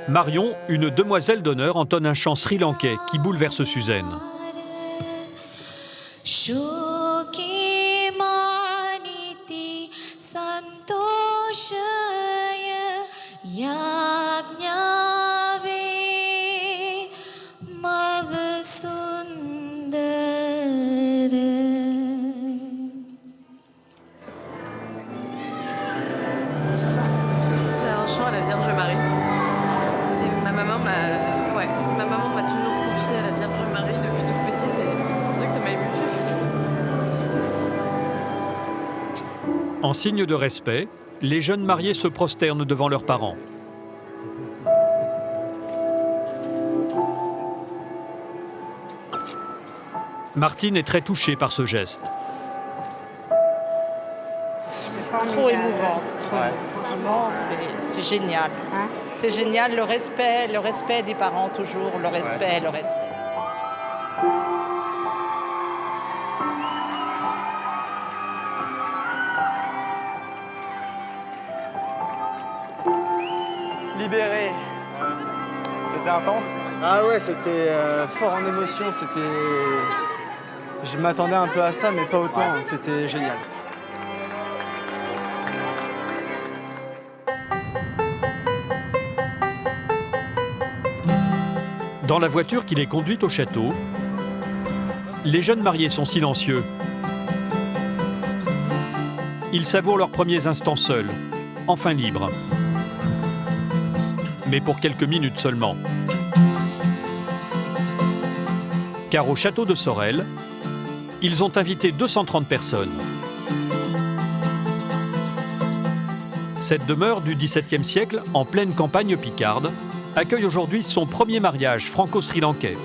Marion, une demoiselle d'honneur, entonne un chant sri-lankais qui bouleverse Suzanne.
Shoki maniti santoshaya yajnave mavsundara.
C'est un chant à la Vierge Marie. Et ma maman m'a toujours confié à la Vierge Marie depuis toute petite et c'est vrai que ça m'a émue.
En signe de respect, les jeunes mariés se prosternent devant leurs parents. Martine est très touchée par ce geste.
C'est trop émouvant, c'est trop vraiment, c'est génial. C'est génial, le respect des parents toujours, le respect.
Libéré. C'était intense? Ah ouais, c'était fort en émotion, Je m'attendais un peu à ça, mais pas autant, c'était génial.
Dans la voiture qui les conduit au château, les jeunes mariés sont silencieux. Ils savourent leurs premiers instants seuls, enfin libres. Mais pour quelques minutes seulement. Car au château de Sorel, ils ont invité 230 personnes. Cette demeure du XVIIe siècle, en pleine campagne picarde, accueille aujourd'hui son premier mariage franco-sri-lankais.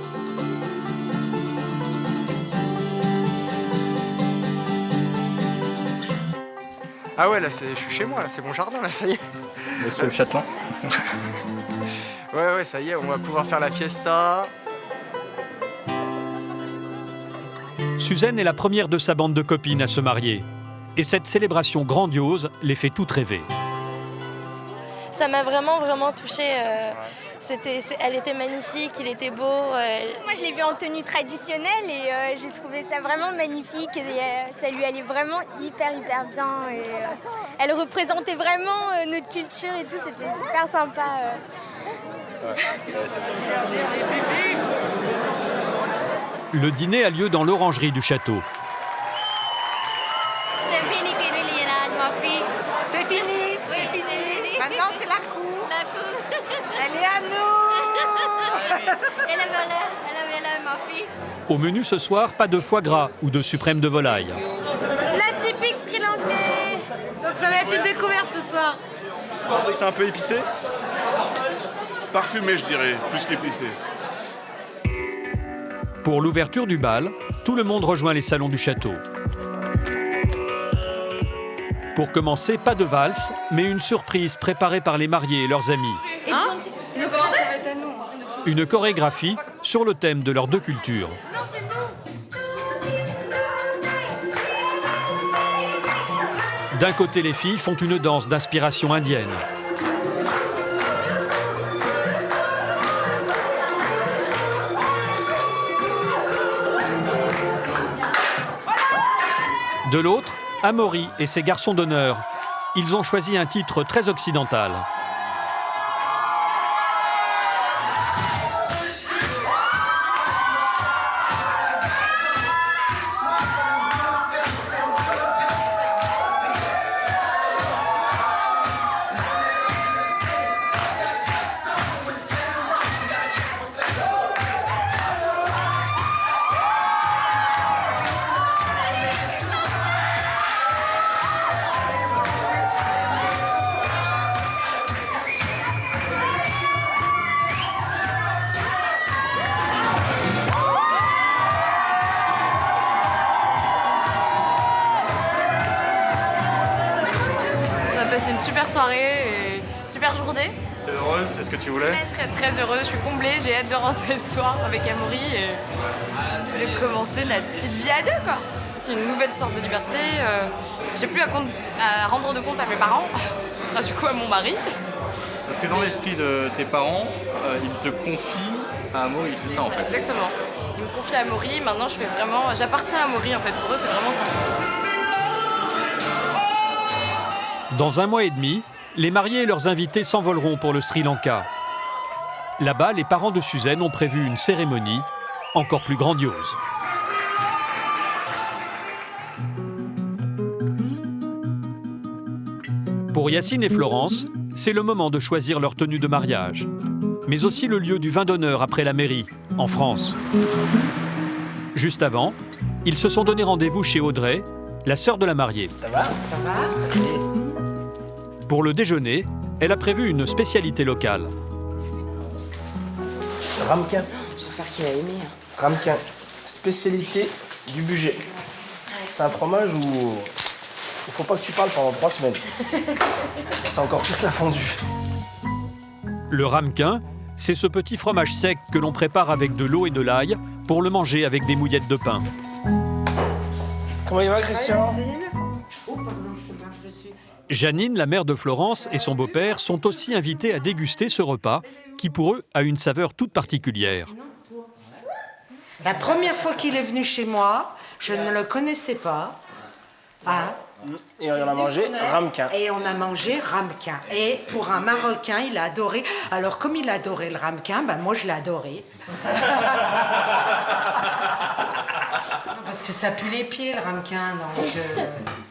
Ah ouais, là, je suis chez moi, là, c'est mon jardin, là, ça y est.
Monsieur le châtelain.
Ouais, ça y est, on va pouvoir faire la fiesta.
Suzanne est la première de sa bande de copines à se marier. Et cette célébration grandiose les fait toutes rêver.
Ça m'a vraiment touchée. Elle était magnifique, il était beau. Moi, je l'ai vu en tenue traditionnelle et j'ai trouvé ça vraiment magnifique. Et, ça lui allait vraiment hyper bien. Et, elle représentait vraiment notre culture et tout. C'était super sympa.
Le dîner a lieu dans l'orangerie du château.
C'est fini, ma fille.
C'est fini.
C'est fini.
Maintenant, c'est la cour.
La cour.
Elle est à nous.
Elle avait là, ma fille.
Au menu ce soir, pas de foie gras ou de suprême de volaille.
La typique Sri Lankais.
Donc ça va être une découverte ce soir.
Vous pensez que c'est un peu épicé? Parfumé, je dirais, plus qu'épicé.
Pour l'ouverture du bal, tout le monde rejoint les salons du château. Pour commencer, pas de valse, mais une surprise préparée par les mariés et leurs amis.
Hein? Ils ont commencé?
Une chorégraphie sur le thème de leurs deux cultures. D'un côté, les filles font une danse d'inspiration indienne. De l'autre, Amaury et ses garçons d'honneur. Ils ont choisi un titre très occidental.
Passé une super soirée et super journée.
T'es heureuse, c'est ce que tu voulais?
Très heureuse, je suis comblée, j'ai hâte de rentrer ce soir avec Amaury et de commencer la petite vie à deux quoi. C'est une nouvelle sorte de liberté, j'ai plus à rendre de compte à mes parents, ce sera du coup à mon mari.
Parce que dans l'esprit de tes parents, ils te confient à Amaury, c'est ça en fait?
Exactement. Ils me confient à Amaury, maintenant j'appartiens à Amaury en fait, pour eux c'est vraiment ça.
Dans un mois et demi, les mariés et leurs invités s'envoleront pour le Sri Lanka. Là-bas, les parents de Suzanne ont prévu une cérémonie encore plus grandiose. Pour Yacine et Florence, c'est le moment de choisir leur tenue de mariage, mais aussi le lieu du vin d'honneur après la mairie, en France. Juste avant, ils se sont donné rendez-vous chez Audrey, la sœur de la mariée.
Ça va? Ça va?
Pour le déjeuner, elle a prévu une spécialité locale.
Ramequin.
J'espère qu'il a aimé.
Ramequin. Spécialité du budget. C'est un fromage où il faut pas que tu parles pendant 3 semaines. C'est encore pire que la fondue.
Le ramequin, c'est ce petit fromage sec que l'on prépare avec de l'eau et de l'ail pour le manger avec des mouillettes de pain.
Comment il va, Christian?
Janine, la mère de Florence, et son beau-père sont aussi invités à déguster ce repas qui, pour eux, a une saveur toute particulière.
La première fois qu'il est venu chez moi, je ne le connaissais pas. Ah.
Et on a mangé ramequin.
Et on a mangé ramequin. Et pour un Marocain, il a adoré. Alors, comme il a adoré le ramequin, ben moi, je l'ai adoré. Parce que ça pue les pieds, le ramequin, donc...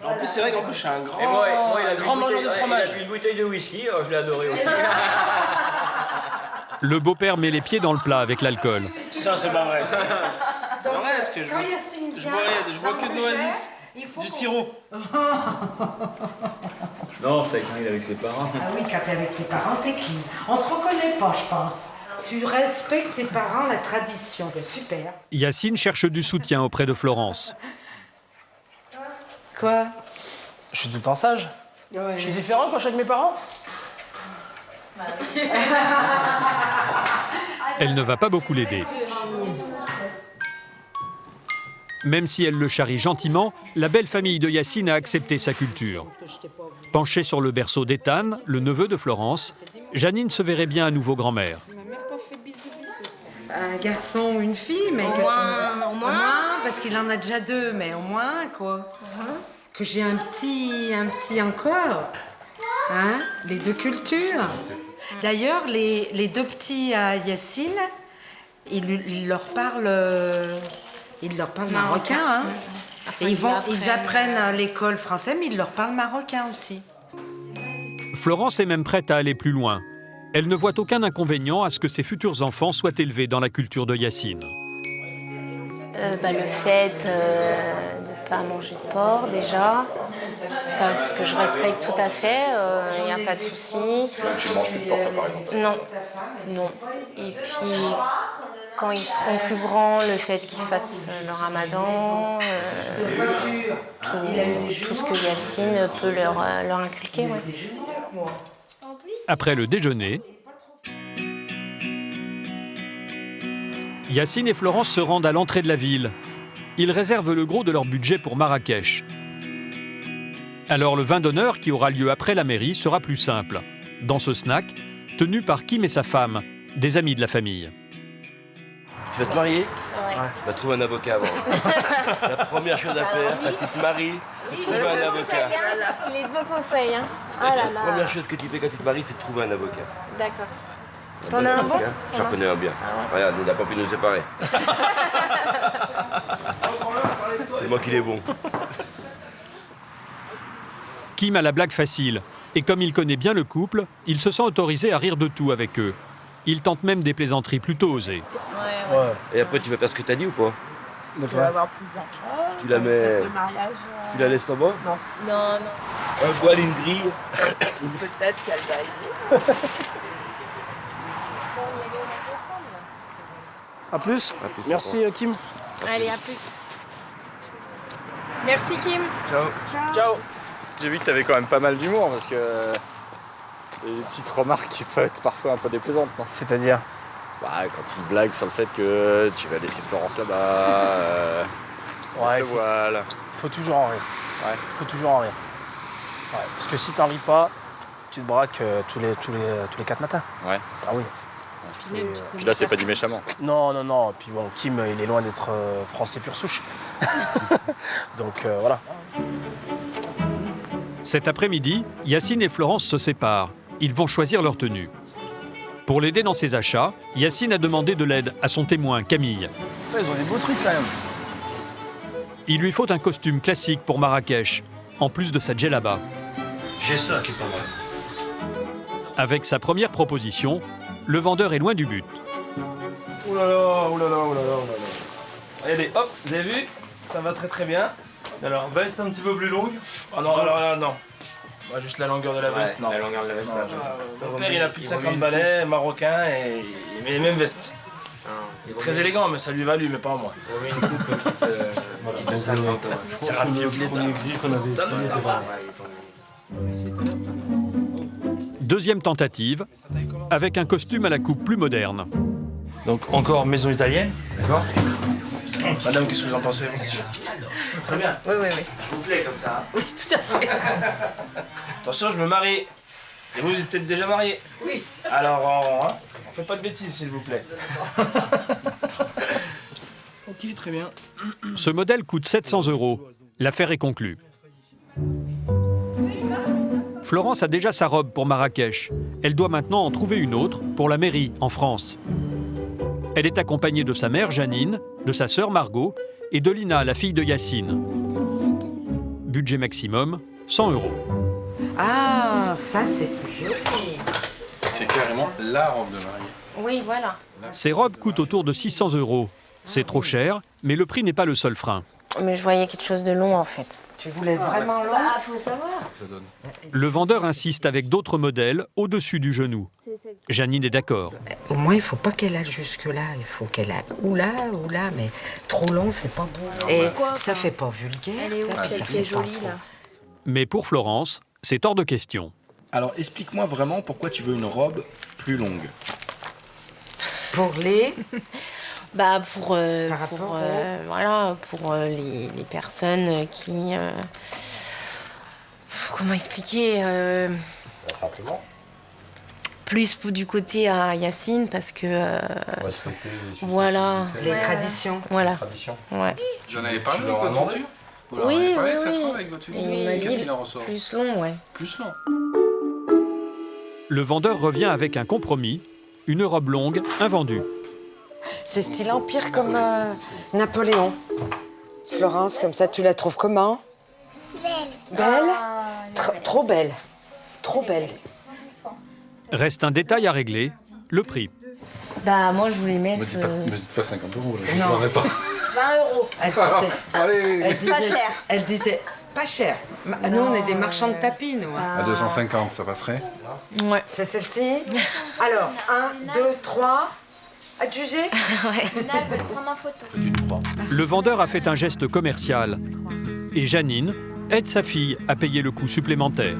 En plus, c'est vrai qu'en plus, je suis un grand,
Et moi, il a
grand mangeur de fromage.
Il a bu une bouteille de whisky, alors je l'ai adoré aussi.
Le beau-père met les pieds dans le plat avec l'alcool.
Ça, c'est pas vrai. C'est pas vrai, parce que je bois que de l'oasis, du sirop.
Non, ça a avec ses parents.
Ah oui, quand t'es avec tes parents, t'es clean. On te reconnaît pas, je pense. Tu respectes tes parents, la tradition. Super.
Yacine cherche du soutien auprès de Florence.
Quoi?
Je suis tout le temps sage.
Ouais,
je suis différent quand je suis avec mes parents.
Elle ne va pas beaucoup l'aider. Même si elle le charrie gentiment, la belle famille de Yacine a accepté sa culture. Penchée sur le berceau d'Ethan, le neveu de Florence, Janine se verrait bien à nouveau grand-mère.
un garçon ou une fille, mais
Au moins,
parce qu'il en a déjà 2, mais au moins quoi. Que j'ai un petit encore. Hein, les 2 cultures. D'ailleurs, les 2 petits à Yacine, ils leur parlent marocain. Hein.
Enfin,
Et ils apprennent à l'école française, mais ils leur parlent marocain aussi.
Florence est même prête à aller plus loin. Elle ne voit aucun inconvénient à ce que ses futurs enfants soient élevés dans la culture de Yacine.
Le fait de ne pas manger de porc, déjà, ça, ce que je respecte tout à fait, il n'y a pas de souci.
Tu manges plus de porc, toi, par exemple?
Non. Et puis, quand ils seront plus grands, le fait qu'ils fassent le ramadan, tout ce que Yacine peut leur inculquer. Ouais.
Après le déjeuner, Yacine et Florence se rendent à l'entrée de la ville. Ils réservent le gros de leur budget pour Marrakech. Alors le vin d'honneur qui aura lieu après la mairie sera plus simple. Dans ce snack, tenu par Kim et sa femme, des amis de la famille.
Tu vas te marier?
Ouais.
Bah, trouve un avocat avant. La première chose à faire quand tu te maries, c'est de trouver un avocat.
Les bons conseils, hein. Oh là
La
là.
première chose que tu fais quand tu te maries, c'est de trouver un avocat.
D'accord. T'en as un bon?
J'en connais un bien. Regarde, il n'a pas pu nous séparer. C'est moi qui l'ai bon.
Kim a la blague facile, et comme il connaît bien le couple, il se sent autorisé à rire de tout avec eux. Il tente même des plaisanteries plutôt osées.
Ouais. Et après, tu vas faire ce que t'as dit ou pas?
Tu
vas avoir plusieurs enfants.
Tu la mets...
Le mariage.
Tu la laisses là-bas?
Non.
Un poil, une grille.
Peut-être qu'elle va aider.
À plus. Merci Kim.
Allez, à plus.
Merci Kim.
Ciao.
J'ai vu que t'avais quand même pas mal d'humour parce que il y a des petites remarques qui peuvent être parfois un peu déplaisantes, non?
C'est-à-dire?
Bah, quand il blague sur le fait que tu vas laisser Florence là-bas.
Ouais,
voilà.
Faut toujours en rire.
Ouais.
Faut toujours en rire. Ouais, parce que si t'en ris pas, tu te braques tous les 4 matins.
Ouais.
Ah oui.
Puis là, c'est pas dit méchamment.
Non. Puis bon, Kim, il est loin d'être français pure souche. Donc voilà.
Cet après-midi, Yacine et Florence se séparent. Ils vont choisir leur tenue. Pour l'aider dans ses achats, Yacine a demandé de l'aide à son témoin, Camille.
Ils ont des beaux trucs quand même.
Il lui faut un costume classique pour Marrakech, en plus de sa djellaba.
J'ai ça qui est pas mal.
Avec sa première proposition, le vendeur est loin du but.
Oh là là. Regardez, hop, vous avez vu? Ça va très très bien. Alors, veste un petit peu plus longue. Ah non, alors là, non. Bah, juste la longueur de la veste, non.
La longueur de la veste,
Mon père, il a plus de 50 balais, marocain, et il met les mêmes vestes. Il est très élégant, mais ça lui va lui, mais pas à moi. C'est ravi au
Deuxième tentative, avec un costume à la coupe plus moderne.
Donc encore maison italienne, d'accord?
Madame, qu'est-ce que vous en pensez? Très bien.
Oui.
Je vous plais comme ça.
Oui, tout à fait.
Attention, je me marie. Et vous êtes peut-être déjà mariés?
Oui.
Alors, on fait pas de bêtises, s'il vous plaît. Ok, très bien.
Ce modèle coûte 700 €. L'affaire est conclue. Florence a déjà sa robe pour Marrakech. Elle doit maintenant en trouver une autre pour la mairie, en France. Elle est accompagnée de sa mère Janine, de sa sœur Margot et de Lina, la fille de Yacine. Budget maximum, 100 €.
Ah, ça c'est plus joli.
C'est carrément la robe de mariée.
Oui, voilà.
Ces robes coûtent autour de 600 €. C'est trop cher, mais le prix n'est pas le seul frein.
Mais je voyais quelque chose de long en fait.
Tu voulais vraiment long?
Faut savoir.
Le vendeur insiste avec d'autres modèles au-dessus du genou. Janine est d'accord.
Au moins, il faut pas qu'elle aille jusque-là. Il faut qu'elle aille ou là, mais trop long, c'est pas beau. Et ça fait pas vulgaire.
Elle est où, celle qui est jolie, là?
Mais pour Florence, c'est hors de question.
Alors explique-moi vraiment pourquoi tu veux une robe plus longue.
Pour les...
Pour les personnes qui... comment expliquer
Simplement.
Plus du côté à Yacine parce que
Respecter les
voilà
susceptibilités.
les traditions.
Les
Voilà.
traditions.
Ouais.
Vous en avez parlé
Tu
avec
leur as
votre
demandé
futur? Vous leur
Oui,
avez
oui,
parlé de cette
oui.
robe avec votre futur?
Il m'a
Qu'est-ce
dit
qu'il en ressort?
plus long, ouais.
Plus long.
Le vendeur revient avec un compromis, une robe longue invendue.
C'est style empire comme Napoléon. Florence, comme ça, tu la trouves comment? Belle. Trop belle. Trop belle.
Reste un détail à régler, le prix.
Bah moi je voulais mettre.
Me dites pas 50 euros, là, je ne
Non.
prendrai pas.
20 €.
Allez.
Elle disait pas cher. Nous on est des marchands de tapis, nous.
À 250, ça passerait?
Ouais.
C'est celle-ci. Alors, 1, 2, 3. As-tu jugé?
Le vendeur a fait un geste commercial. Et Janine aide sa fille à payer le coût supplémentaire.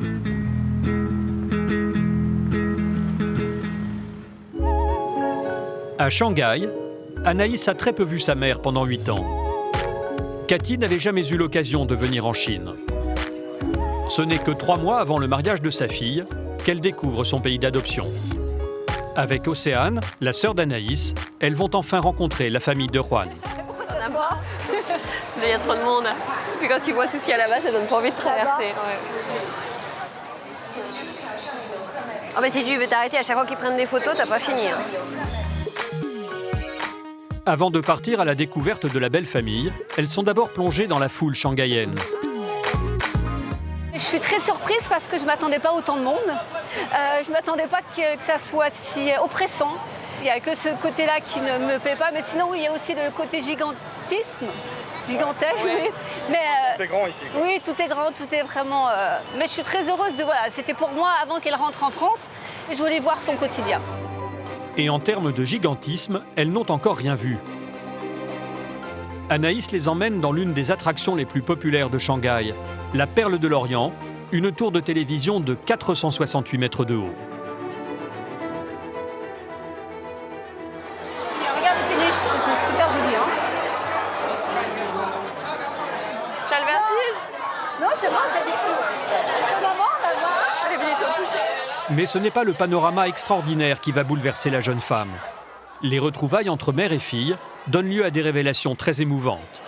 À Shanghai, Anaïs a très peu vu sa mère pendant 8 ans. Cathy n'avait jamais eu l'occasion de venir en Chine. Ce n'est que 3 mois avant le mariage de sa fille qu'elle découvre son pays d'adoption. Avec Océane, la sœur d'Anaïs, elles vont enfin rencontrer la famille de Juan.
Ça n'a pas. Il y a trop de monde. Puis quand tu vois tout ce qu'il y a là-bas, ça donne pas envie de traverser. Ouais. Ah bah si tu veux t'arrêter à chaque fois qu'ils prennent des photos, t'as pas fini. Hein.
Avant de partir à la découverte de la belle famille, elles sont d'abord plongées dans la foule shanghaïenne.
Je suis très surprise parce que je ne m'attendais pas à autant de monde. Je ne m'attendais pas que ça soit si oppressant. Il n'y a que ce côté-là qui ne me plaît pas, mais sinon oui, il y a aussi le côté gigantesque.
Ouais.
Mais,
Tout est grand ici, quoi.
Oui, tout est grand, tout est vraiment... Mais je suis très heureuse de... Voilà, c'était pour moi avant qu'elle rentre en France et je voulais voir son quotidien.
Et en termes de gigantisme, elles n'ont encore rien vu. Anaïs les emmène dans l'une des attractions les plus populaires de Shanghai, la Perle de l'Orient, une tour de télévision de 468 mètres de haut.
Regarde le finish, c'est super joli. Hein.
T'as le vertige?
Non, c'est bon, ça défile. C'est bon, on va voir.
Les billets sont touchés.
Mais ce n'est pas le panorama extraordinaire qui va bouleverser la jeune femme. Les retrouvailles entre mère et fille donnent lieu à des révélations très émouvantes.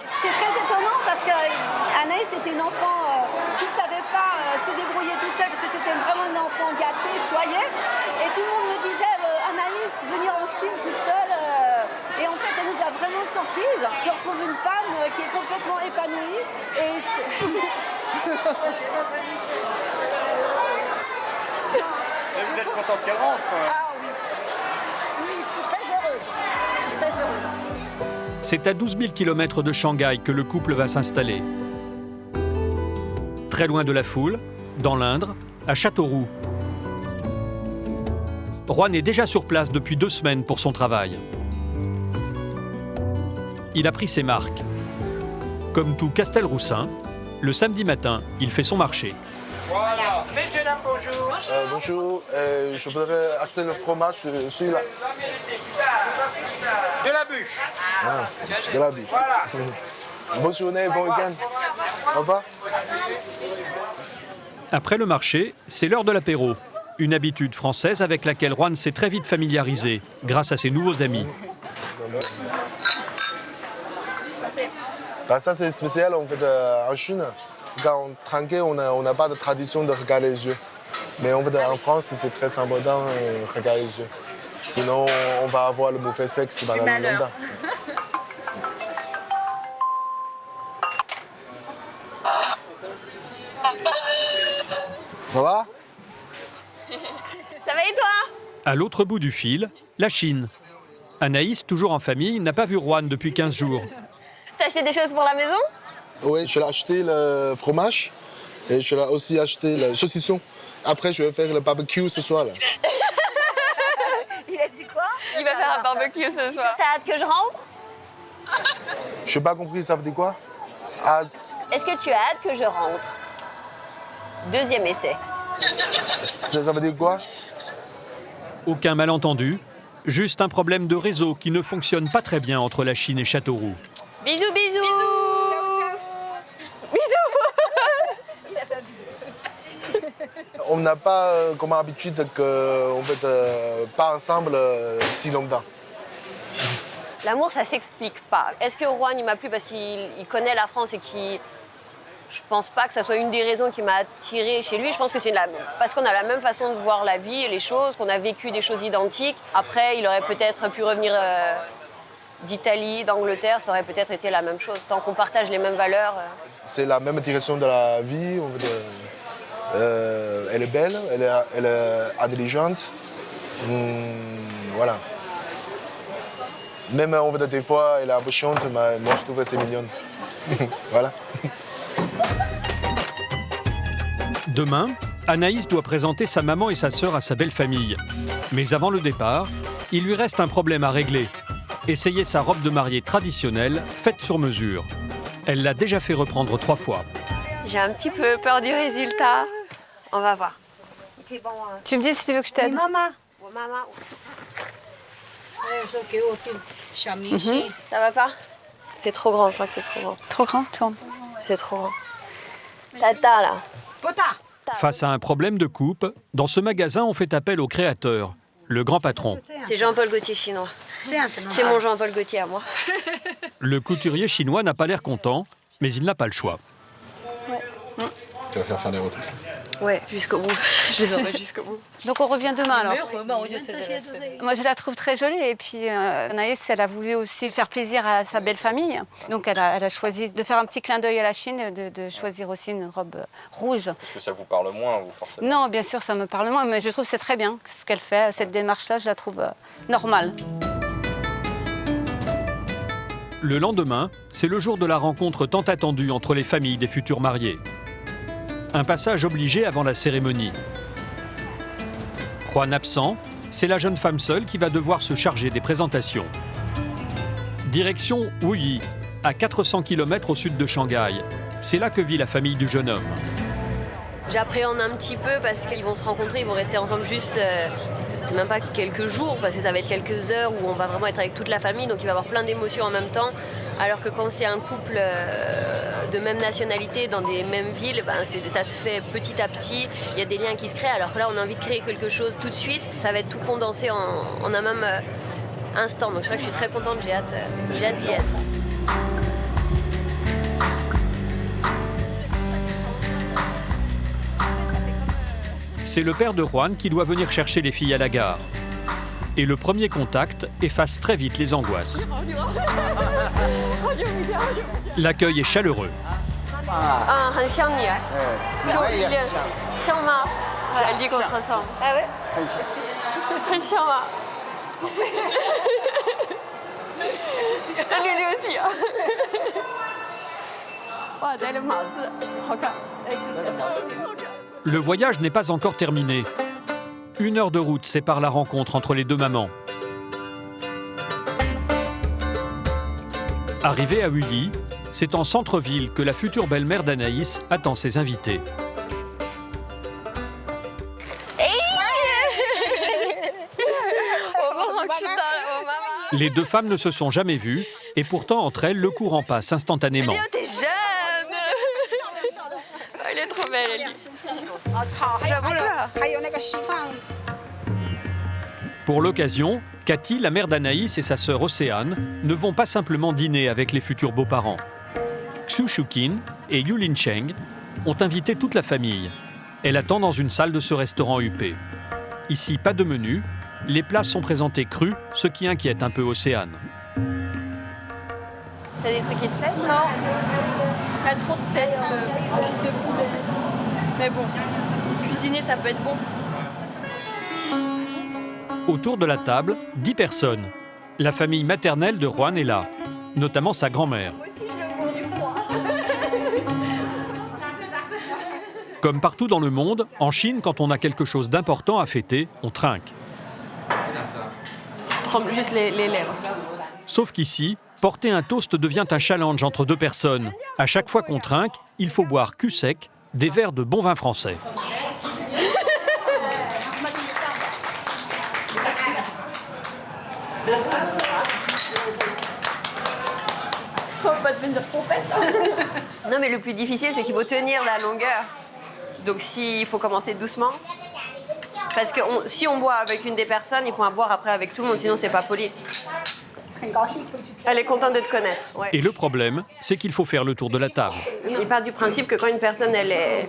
C'est très étonnant parce qu'Anaïs était une enfant qui ne savait pas se débrouiller toute seule parce que c'était vraiment une enfant gâtée, choyée. Et tout le monde me disait Anaïs, venir en Chine toute seule. Et en fait, elle nous a vraiment surprise. Je retrouve une femme qui est complètement épanouie. Et
vous êtes contente qu'elle rentre?
Ah oui. Oui, je suis très heureuse. Je suis très heureuse.
C'est à 12 000 km de Shanghai que le couple va s'installer. Très loin de la foule, dans l'Indre, à Châteauroux. Juan est déjà sur place depuis 2 semaines pour son travail. Il a pris ses marques. Comme tout Castelroussin, le samedi matin, il fait son marché.
Voilà. Messieurs, dames, bonjour.
Bonjour, je voudrais acheter le fromage, celui-là.
De la bûche.
Ah, de la bûche.
Voilà.
Bonne journée, bon week-end. Au revoir.
Après le marché, c'est l'heure de l'apéro. Une habitude française avec laquelle Juan s'est très vite familiarisé, grâce à ses nouveaux amis.
Bah, ça, c'est spécial en fait, en Chine. Quand on tranquille, on n'a pas de tradition de regarder les yeux. Mais en fait, en France, c'est très important de regarder les yeux. Sinon, on va avoir le mauvais sexe pendant longtemps. Ça va?
Ça va et toi?
À l'autre bout du fil, la Chine. Anaïs, toujours en famille, n'a pas vu Juan depuis 15 jours.
T'as acheté des choses pour la maison?
Oui, je l'ai acheté le fromage et je l'ai aussi acheté le saucisson. Après, je vais faire le barbecue ce soir. Là.
Il a dit quoi? Il va faire un barbecue ce soir. T'as hâte que je rentre?
Je n'ai pas compris, ça veut dire quoi? Ah,
Est-ce que tu as hâte que je rentre? Deuxième essai.
ça veut dire quoi?
Aucun malentendu, juste un problème de réseau qui ne fonctionne pas très bien entre la Chine et Châteauroux.
Bisous, bisous. Ciao, ciao. Bisous. Il a fait un bisou.
On n'a pas comme habitude qu'on ne pas ensemble si longtemps.
L'amour, ça s'explique pas. Est-ce que Juan, il m'a plu parce qu'il connaît la France et qu'il... Je pense pas que ça soit une des raisons qui m'a attirée chez lui. Je pense que c'est parce qu'on a la même façon de voir la vie et les choses, qu'on a vécu des choses identiques. Après, il aurait peut-être pu revenir d'Italie, d'Angleterre, ça aurait peut-être été la même chose. Tant qu'on partage les mêmes valeurs.
C'est la même direction de la vie. Elle est belle, elle est intelligente. Voilà. Même des fois, elle est un peu chiante, mais moi je trouve que c'est mignonne. Voilà.
Demain, Anaïs doit présenter sa maman et sa sœur à sa belle famille. Mais avant le départ, il lui reste un problème à régler. Essayer sa robe de mariée traditionnelle, faite sur mesure. Elle l'a déjà fait reprendre 3 fois.
J'ai un petit peu peur du résultat. On va voir.
Tu me dis si tu veux que je t'aide.
Maman.
Maman. Ça va pas? C'est trop grand, je crois que c'est trop grand.
Trop grand, tourne.
C'est trop grand. Tata, là.
Face à un problème de coupe, dans ce magasin, on fait appel au créateur, le grand patron.
C'est Jean-Paul Gaultier chinois. C'est mon Jean-Paul Gaultier à moi.
Le couturier chinois n'a pas l'air content, mais il n'a pas le choix.
Tu vas faire des retouches.
Ouais, jusqu'au bout. Je les aurai jusqu'au bout.
Donc on revient demain alors. Moi je la trouve très jolie et puis Anaïs elle a voulu aussi faire plaisir à sa belle famille. Donc elle a choisi de faire un petit clin d'œil à la Chine, de choisir aussi une robe rouge.
Parce que ça vous parle moins, vous, forcément?
Non, bien sûr ça me parle moins, mais je trouve que c'est très bien ce qu'elle fait. Cette démarche-là, je la trouve normale.
Le lendemain, c'est le jour de la rencontre tant attendue entre les familles des futurs mariés. Un passage obligé avant la cérémonie. Juan absent, c'est la jeune femme seule qui va devoir se charger des présentations. Direction Wuyi, à 400 km au sud de Shanghai. C'est là que vit la famille du jeune homme.
J'appréhende un petit peu parce qu'ils vont se rencontrer, ils vont rester ensemble juste... c'est même pas quelques jours, parce que ça va être quelques heures où on va vraiment être avec toute la famille, donc il va y avoir plein d'émotions en même temps. Alors que quand c'est un couple de même nationalité dans des mêmes villes, ça se fait petit à petit, il y a des liens qui se créent, alors que là on a envie de créer quelque chose tout de suite, ça va être tout condensé en un même instant. Donc je crois que je suis très contente, j'ai hâte d'y être.
C'est le père de Juan qui doit venir chercher les filles à la gare. Et le premier contact efface très vite les angoisses. L'accueil est chaleureux.
Elle dit qu'on se ressemble. Ah ouais? Lui aussi.
Le voyage n'est pas encore terminé. 1 heure de route sépare la rencontre entre les deux mamans. Arrivée à Wuyi, c'est en centre-ville que la future belle-mère d'Anaïs attend ses invités. Les deux femmes ne se sont jamais vues, et pourtant entre elles, le courant passe instantanément.
T'es jeune. Elle est trop belle, elle.
Pour l'occasion, Cathy, la mère d'Anaïs, et sa sœur Océane ne vont pas simplement dîner avec les futurs beaux-parents. Xu Shuqin et Yulin Cheng ont invité toute la famille. Elle attend dans une salle de ce restaurant huppé. Ici, pas de menu. Les plats sont présentés crus, ce qui inquiète un peu Océane.
T'as des trucs qui te plaisent?
Non. Elle a trop de tête, plus de poulet. Mais bon, cuisiner, ça peut être bon.
Autour de la table, 10 personnes. La famille maternelle de Juan est là, notamment sa grand-mère. Comme partout dans le monde, en Chine, quand on a quelque chose d'important à fêter, on trinque.
Prends juste les lèvres.
Sauf qu'ici, porter un toast devient un challenge entre deux personnes. À chaque fois qu'on trinque, il faut boire cul sec, des verres de bon vin français.
On va pas devenir pompette. Non mais le plus difficile c'est qu'il faut tenir la longueur. Donc s'il faut commencer doucement, parce que si on boit avec une des personnes, il faut en boire après avec tout le monde, sinon c'est pas poli. Elle est contente de te connaître. Ouais.
Et le problème, c'est qu'il faut faire le tour de la table.
Il part du principe que quand une personne elle est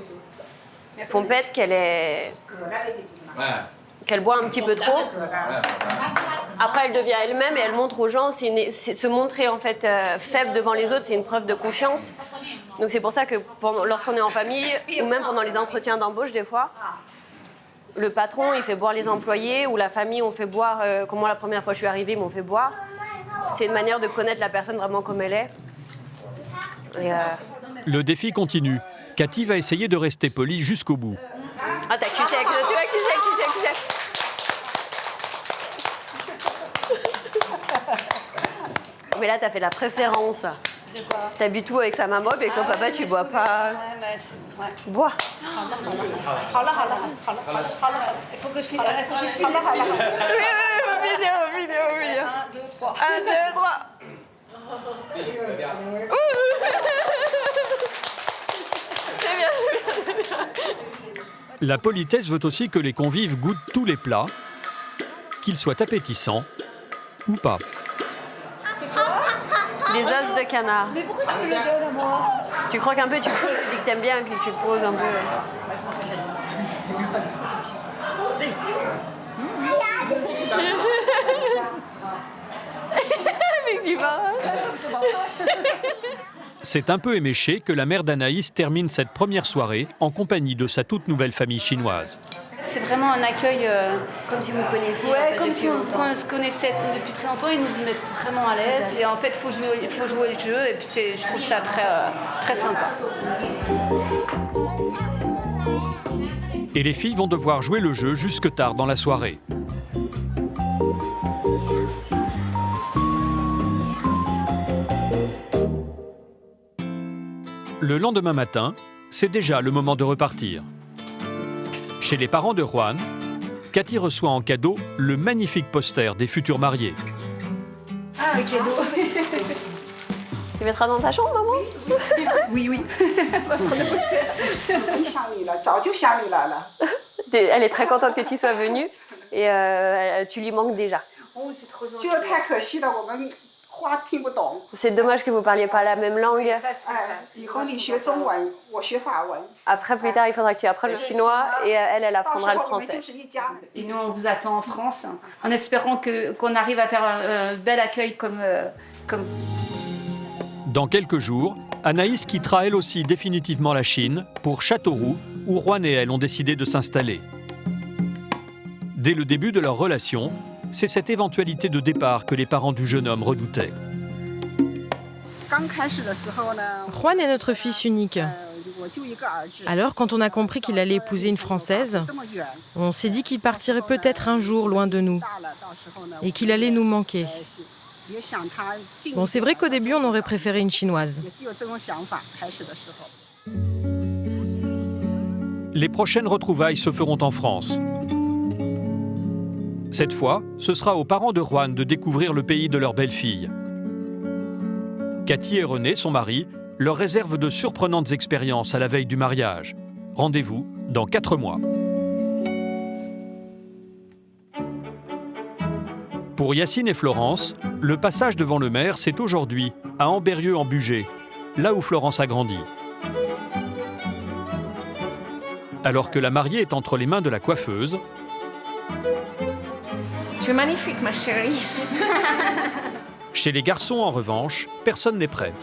pompette, qu'elle boit un petit peu trop, après elle devient elle-même et elle montre aux gens, se montrer en fait faible devant les autres, c'est une preuve de confiance. Donc c'est pour ça que lorsqu'on est en famille, ou même pendant les entretiens d'embauche des fois, le patron il fait boire les employés, ou la famille on fait boire, comme moi la première fois je suis arrivée, ils m'ont fait boire. C'est une manière de connaître la personne vraiment comme elle est. Et
Le défi continue. Cathy va essayer de rester polie jusqu'au bout.
Ah, t'as cuissé avec le... Tu vas cuisser. Mais là, t'as fait la préférence. T'as bu tout avec sa maman, puis avec son papa, tu bois pas. Bois.
Il faut que je filme.
Vidéo.
1, 2, 3.
1, 2, 3.
La politesse veut aussi que les convives goûtent tous les plats, qu'ils soient appétissants ou pas.
Les os de canard.
Mais pourquoi tu me le donnes à moi?
Tu croques un peu, tu poses, tu dis que t'aimes bien, et puis tu poses un peu.
C'est un peu éméché que la mère d'Anaïs termine cette première soirée en compagnie de sa toute nouvelle famille chinoise.
C'est vraiment un accueil...
Comme si vous me connaissiez.
Ouais, comme si on se connaissait depuis très longtemps. Ils nous mettent vraiment à l'aise. Et en fait, il faut jouer le jeu. Et puis je trouve ça très sympa.
Et les filles vont devoir jouer le jeu jusque tard dans la soirée. Le lendemain matin, c'est déjà le moment de repartir. Chez les parents de Juan, Cathy reçoit en cadeau le magnifique poster des futurs mariés.
Ah, le cadeau.
Tu mettras dans ta chambre, maman?
Oui.
Elle est très contente que tu sois venue et tu lui manques déjà.
Oh, c'est trop gentil.
C'est dommage que vous ne parliez pas la même langue. Après, plus tard, il faudra que tu apprennes le chinois et elle apprendra le français.
Et nous, on vous attend en France, en espérant qu'on arrive à faire un bel accueil comme...
Dans quelques jours, Anaïs quittera elle aussi définitivement la Chine pour Châteauroux, où Juan et elle ont décidé de s'installer. Dès le début de leur relation, c'est cette éventualité de départ que les parents du jeune homme redoutaient.
Juan est notre fils unique. Alors, quand on a compris qu'il allait épouser une Française, on s'est dit qu'il partirait peut-être un jour loin de nous et qu'il allait nous manquer. Bon, c'est vrai qu'au début, on aurait préféré une Chinoise.
Les prochaines retrouvailles se feront en France. Cette fois, ce sera aux parents de Juan de découvrir le pays de leur belle-fille. Cathy et René, son mari, leur réservent de surprenantes expériences à la veille du mariage. Rendez-vous dans 4 mois. Pour Yacine et Florence, le passage devant le maire, c'est aujourd'hui, à Ambérieu-en-Bugey, là où Florence a grandi. Alors que la mariée est entre les mains de la coiffeuse...
Tu es magnifique, ma chérie.
Chez les garçons, en revanche, personne n'est prêt.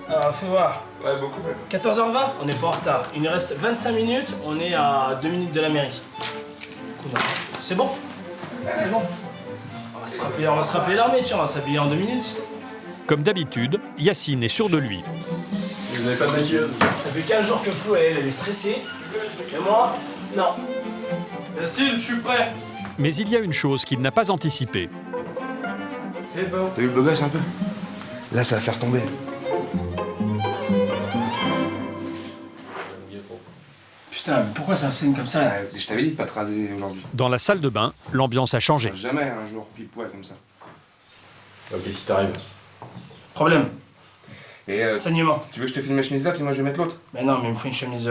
Alors, fais voir.
Ouais, beaucoup.
14h20, on n'est pas en retard. Il nous reste 25 minutes, on est à 2 minutes de la mairie. C'est bon. C'est bon. On va se rappeler l'armée, tu vois, on va s'habiller en 2 minutes.
Comme d'habitude, Yacine est sûr de lui.
Vous n'avez pas de maquilleuse?
Ça fait 15 jours que Flo, elle est stressée. Et moi, non. Yacine, je suis prêt.
Mais il y a une chose qu'il n'a pas anticipée.
C'est bon.
T'as eu le beau gosse un peu? Là, ça va faire tomber.
Putain, mais pourquoi ça scène comme ça là?
Je t'avais dit de pas te raser aujourd'hui.
Dans la salle de bain, l'ambiance a changé.
Jamais un jour pile poil comme ça.
Ok, si t'arrives.
Problème.
Et
Saignement.
Tu veux que je te filme ma chemise là, puis moi je vais mettre l'autre?
Mais non, mais il me faut une chemise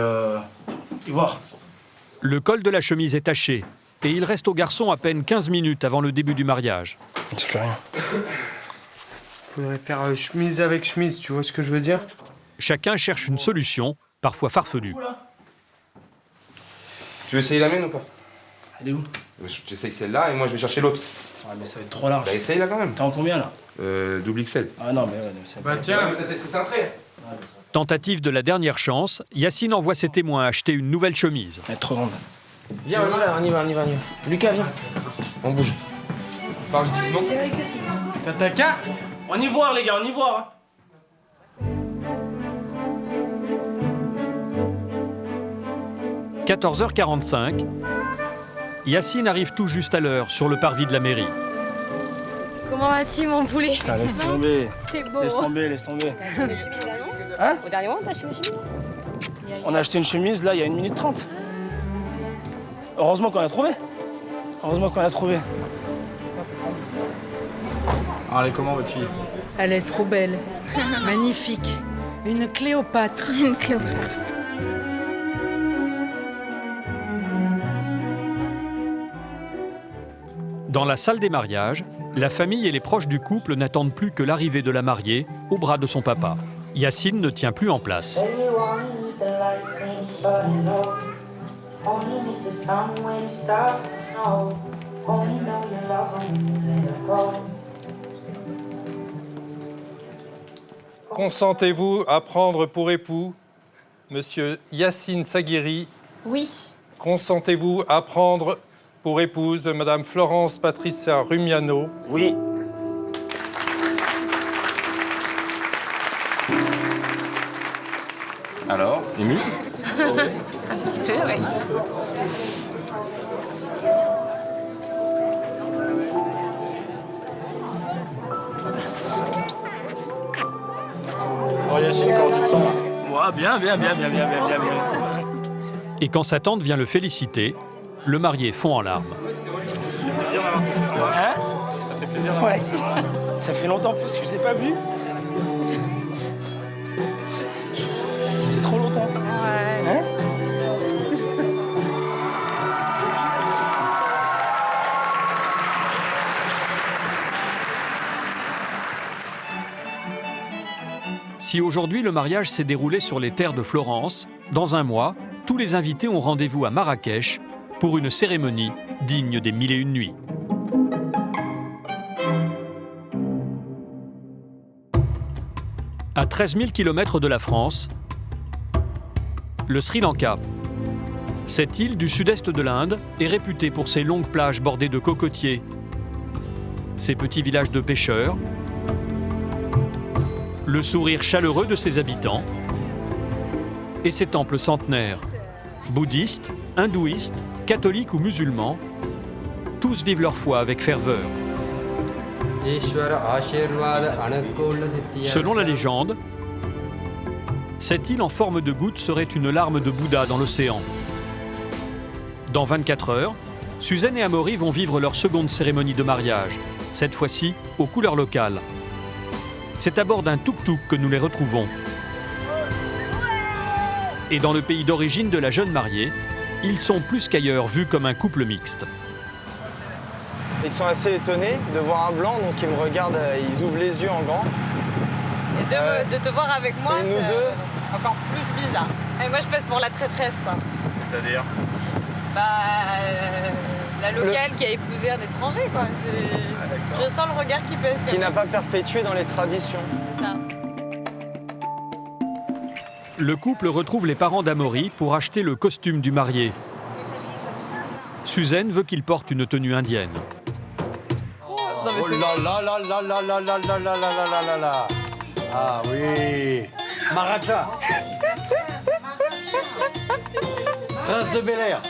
ivoire.
Le col de la chemise est taché et il reste au garçon à peine 15 minutes avant le début du mariage.
Ça fait rien.
Faudrait faire chemise avec chemise, tu vois ce que je veux dire?
Chacun cherche une solution, parfois farfelue.
Tu veux essayer la mienne ou pas?
Elle est où?
Tu essayes celle-là et moi je vais chercher l'autre.
Ouais, mais ça va être trop large.
Bah essaye là quand même.
T'es en combien là?
Double XL.
Ah non, mais ouais, ça
Bah tiens, c'est cintré.
Tentative de la dernière chance, Yacine envoie ses témoins acheter une nouvelle chemise.
Elle est trop grande.
Viens, on y va. Lucas, viens.
On bouge. Enfin, je dis non.
T'as ta carte? On y voit les gars, on y voit. Hein.
14h45, Yacine arrive tout juste à l'heure sur le parvis de la mairie.
Comment vas-tu, mon poulet?
Laisse tomber.
C'est beau.
Laisse tomber.
Hein? Au dernier moment, t'as acheté une chemise?
On a acheté une chemise là il y a 1 minute 30. Heureusement qu'on a trouvé.
Allez, comment votre fille?
Elle est trop belle. Magnifique. Une Cléopâtre.
Une Cléopâtre.
Dans la salle des mariages, la famille et les proches du couple n'attendent plus que l'arrivée de la mariée au bras de son papa. Yacine ne tient plus en place.
Consentez-vous à prendre pour époux Monsieur Yacine Saguiri?
Oui.
Consentez-vous à prendre pour épouse Madame Florence Patricia Rumiano?
Oui.
Alors, ému?
Un petit peu, oui.
Oh Yacine, comment tu te sens? Ouais, bien.
Et quand sa tante vient le féliciter, le marié fond en larmes.
Ça fait plaisir d'avoir tout ça. Hein? Ça fait plaisir d'avoir tout ça. Ça fait longtemps plus que je l'ai pas vu. Ça fait trop longtemps.
Ouais.
Hein?
Si aujourd'hui le mariage s'est déroulé sur les terres de Florence, dans un mois, tous les invités ont rendez-vous à Marrakech pour une cérémonie digne des 1001 nuits. À 13 000 km de la France, le Sri Lanka. Cette île du sud-est de l'Inde est réputée pour ses longues plages bordées de cocotiers, ses petits villages de pêcheurs, le sourire chaleureux de ses habitants et ses temples centenaires. Bouddhistes, hindouistes, catholiques ou musulmans, tous vivent leur foi avec ferveur. Selon la légende, cette île en forme de goutte serait une larme de Bouddha dans l'océan. Dans 24 heures, Suzanne et Amaury vont vivre leur seconde cérémonie de mariage, cette fois-ci aux couleurs locales. C'est à bord d'un tuk-tuk que nous les retrouvons. Et dans le pays d'origine de la jeune mariée, ils sont plus qu'ailleurs vus comme un couple mixte.
Ils sont assez étonnés de voir un blanc, donc ils me regardent, ils ouvrent les yeux en grand.
Et de te voir avec moi,
et nous
c'est
deux
encore plus bizarre. Et moi, je passe pour la traîtresse, quoi.
C'est-à-dire?
La locale qui a épousé un étranger, quoi. Je sens le regard qui pèse.
Qui n'a pas perpétué dans les traditions.
Ça.
Le couple retrouve les parents d'Amaury pour acheter le costume du marié. Suzanne veut qu'il porte une tenue indienne.
Oh là là là là là là là là là là là là. Ah oui, Maharaja. Prince de Bel-Air.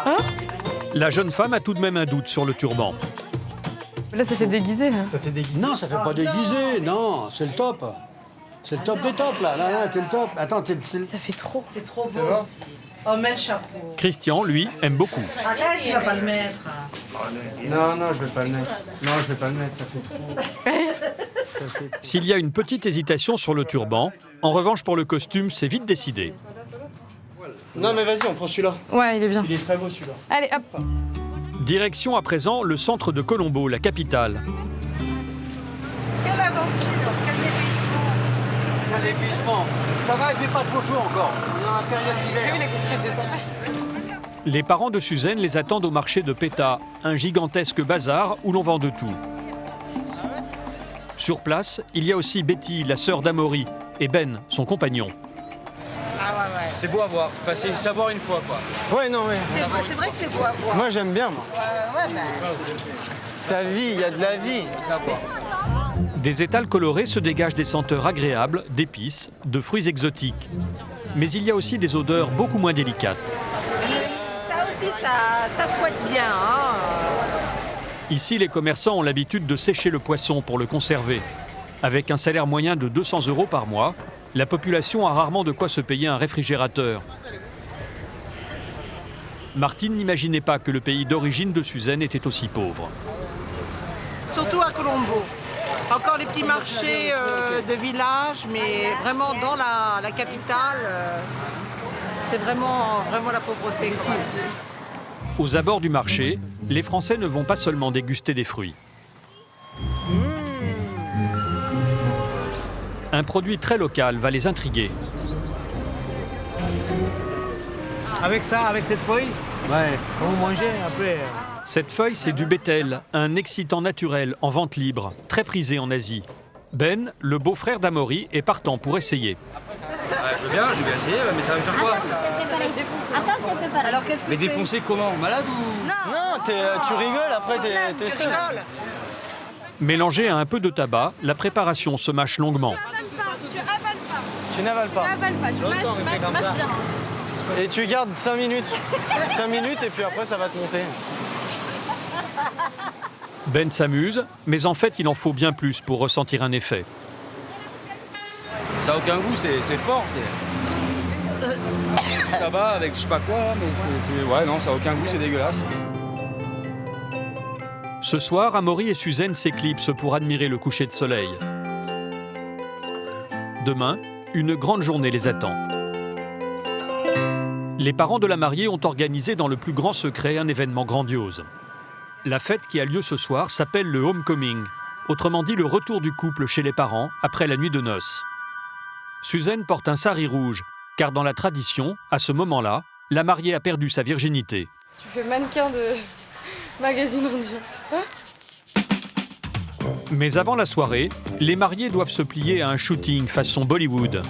Hein? La jeune femme a tout de même un doute sur le turban.
Là, ça fait déguisé, là.
Ça fait déguisé. Non, ça fait pas déguisé, non, c'est le top. C'est le top des tops, là, c'est le top. Attends,
ça fait trop.
C'est trop beau aussi. Oh, mets le chapeau.
Christian, lui, aime beaucoup.
Arrête, il va pas le mettre.
Non, je vais pas le mettre. Non, je vais pas le mettre, ça fait trop.
S'il y a une petite hésitation sur le turban, en revanche pour le costume, c'est vite décidé.
Non mais vas-y, on prend celui-là.
Ouais, il est bien.
Il est très beau celui-là.
Allez, hop.
Direction à présent le centre de Colombo, la capitale.
Quelle aventure, quel épuisement.
Ça va, il fait pas trop chaud encore. On est en période d'hiver.
Les parents de Suzanne les attendent au marché de Péta, un gigantesque bazar où l'on vend de tout. Sur place, il y a aussi Betty, la sœur d'Amaury, et Ben, son compagnon.
Ah ouais.
C'est beau à voir. Enfin, c'est savoir une fois, quoi.
Ouais, non, mais...
C'est vrai que c'est beau à voir.
Moi, j'aime bien, moi.
Ouais, bah...
Ça vit, il y a de la vie.
Des étals colorés se dégagent des senteurs agréables, d'épices, de fruits exotiques. Mais il y a aussi des odeurs beaucoup moins délicates.
Ça aussi, ça fouette bien, hein.
Ici, les commerçants ont l'habitude de sécher le poisson pour le conserver. Avec un salaire moyen de 200 € par mois, la population a rarement de quoi se payer un réfrigérateur. Martine n'imaginait pas que le pays d'origine de Suzanne était aussi pauvre.
Surtout à Colombo. Encore les petits marchés de village, mais vraiment dans la capitale, c'est vraiment la pauvreté.
Aux abords du marché, les Français ne vont pas seulement déguster des fruits. Un produit très local va les intriguer.
Avec ça, avec cette feuille, ouais, quand vous mangez, après...
Cette feuille, c'est du bétel, un excitant naturel en vente libre, très prisé en Asie. Ben, le beau-frère d'Amaury, est partant pour essayer.
Je veux bien essayer, mais ça va me faire quoi?
Attends, c'est préparé. Alors qu'est-ce que
Mais défoncer comment? Malade ou...
Non, tu rigoles, après t'es
Tu rigoles.
Mélangé à un peu de tabac, la préparation se mâche longuement.
Tu n'avales pas.
Tu mâches bien.
Et tu gardes 5 minutes. 5 minutes et puis après ça va te monter.
Ben s'amuse, mais en fait il en faut bien plus pour ressentir un effet.
Ça n'a aucun goût, c'est fort. C'est tabac avec je sais pas quoi, mais ouais, non, ça n'a aucun goût, c'est dégueulasse.
Ce soir, Amaury et Suzanne s'éclipsent pour admirer le coucher de soleil. Demain, une grande journée les attend. Les parents de la mariée ont organisé dans le plus grand secret un événement grandiose. La fête qui a lieu ce soir s'appelle le homecoming, autrement dit le retour du couple chez les parents après la nuit de noces. Suzanne porte un sari rouge, car dans la tradition, à ce moment-là, la mariée a perdu sa virginité.
Tu fais mannequin de magazine indien.
Mais avant la soirée, les mariés doivent se plier à un shooting façon Bollywood.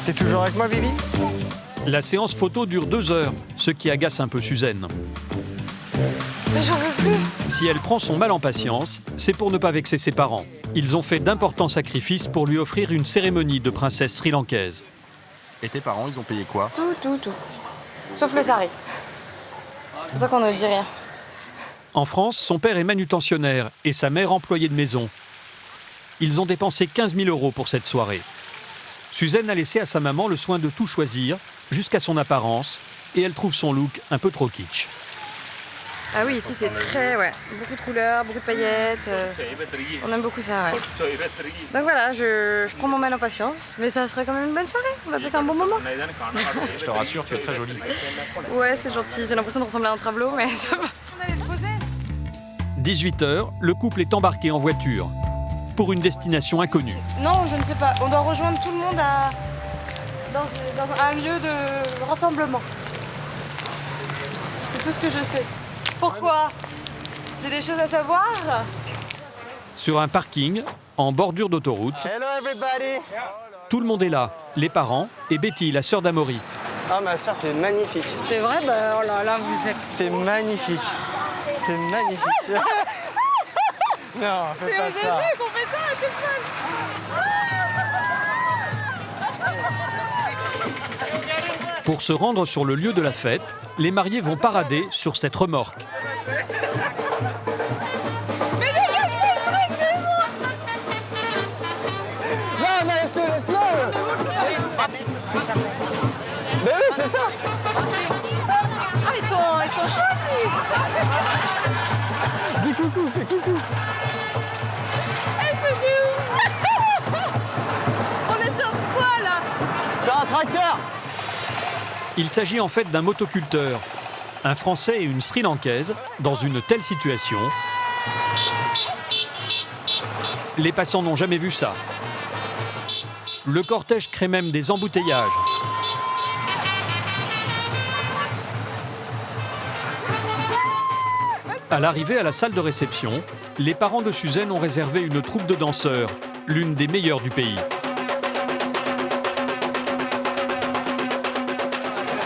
T'es toujours avec moi, Bibi?
La séance photo dure 2 heures, ce qui agace un peu Suzanne.
Mais j'en veux plus.
Si elle prend son mal en patience, c'est pour ne pas vexer ses parents. Ils ont fait d'importants sacrifices pour lui offrir une cérémonie de princesse sri-lankaise.
Et tes parents, ils ont payé quoi?
Tout. Sauf le sari. C'est pour ça qu'on ne dit rien.
En France, son père est manutentionnaire et sa mère employée de maison. Ils ont dépensé 15 000 € pour cette soirée. Suzanne a laissé à sa maman le soin de tout choisir, jusqu'à son apparence, et elle trouve son look un peu trop kitsch.
Ah oui, ici c'est très, beaucoup de couleurs, beaucoup de paillettes. On aime beaucoup ça, ouais. Donc voilà, je prends mon mal en patience, mais ça sera quand même une bonne soirée. On va passer un bon moment.
Je te rassure, tu es très jolie.
Ouais, c'est gentil. J'ai l'impression de ressembler à un travelot, mais ça va.
18h, le couple est embarqué en voiture, pour une destination inconnue.
Non, je ne sais pas. On doit rejoindre tout le monde dans un lieu de rassemblement. C'est tout ce que je sais. Pourquoi? J'ai des choses à savoir.
Sur un parking, en bordure d'autoroute,
Hello everybody.
tout le monde est là, les parents et Betty, la sœur d'Amaury.
Ah ma sœur, t'es magnifique.
C'est vrai, bah oh là là, vous êtes...
T'es magnifique. T'es magnifique. Non, fais pas ça.
C'est au début qu'on fait ça à toute seule.
Pour se rendre sur le lieu de la fête, les mariés vont parader sur cette remorque.
Mais dégage-moi, c'est moi.
Non, mais laisse-le. Mais oui, c'est ça.
Ah, ils sont chauds aussi.
Du coup, coucou, fais coucou.
Hey, c'est nous. On est sur quoi, là?
Sur un tracteur.
Il s'agit en fait d'un motoculteur, un Français et une Sri Lankaise dans une telle situation. Les passants n'ont jamais vu ça. Le cortège crée même des embouteillages. À l'arrivée à la salle de réception, les parents de Suzanne ont réservé une troupe de danseurs, l'une des meilleures du pays.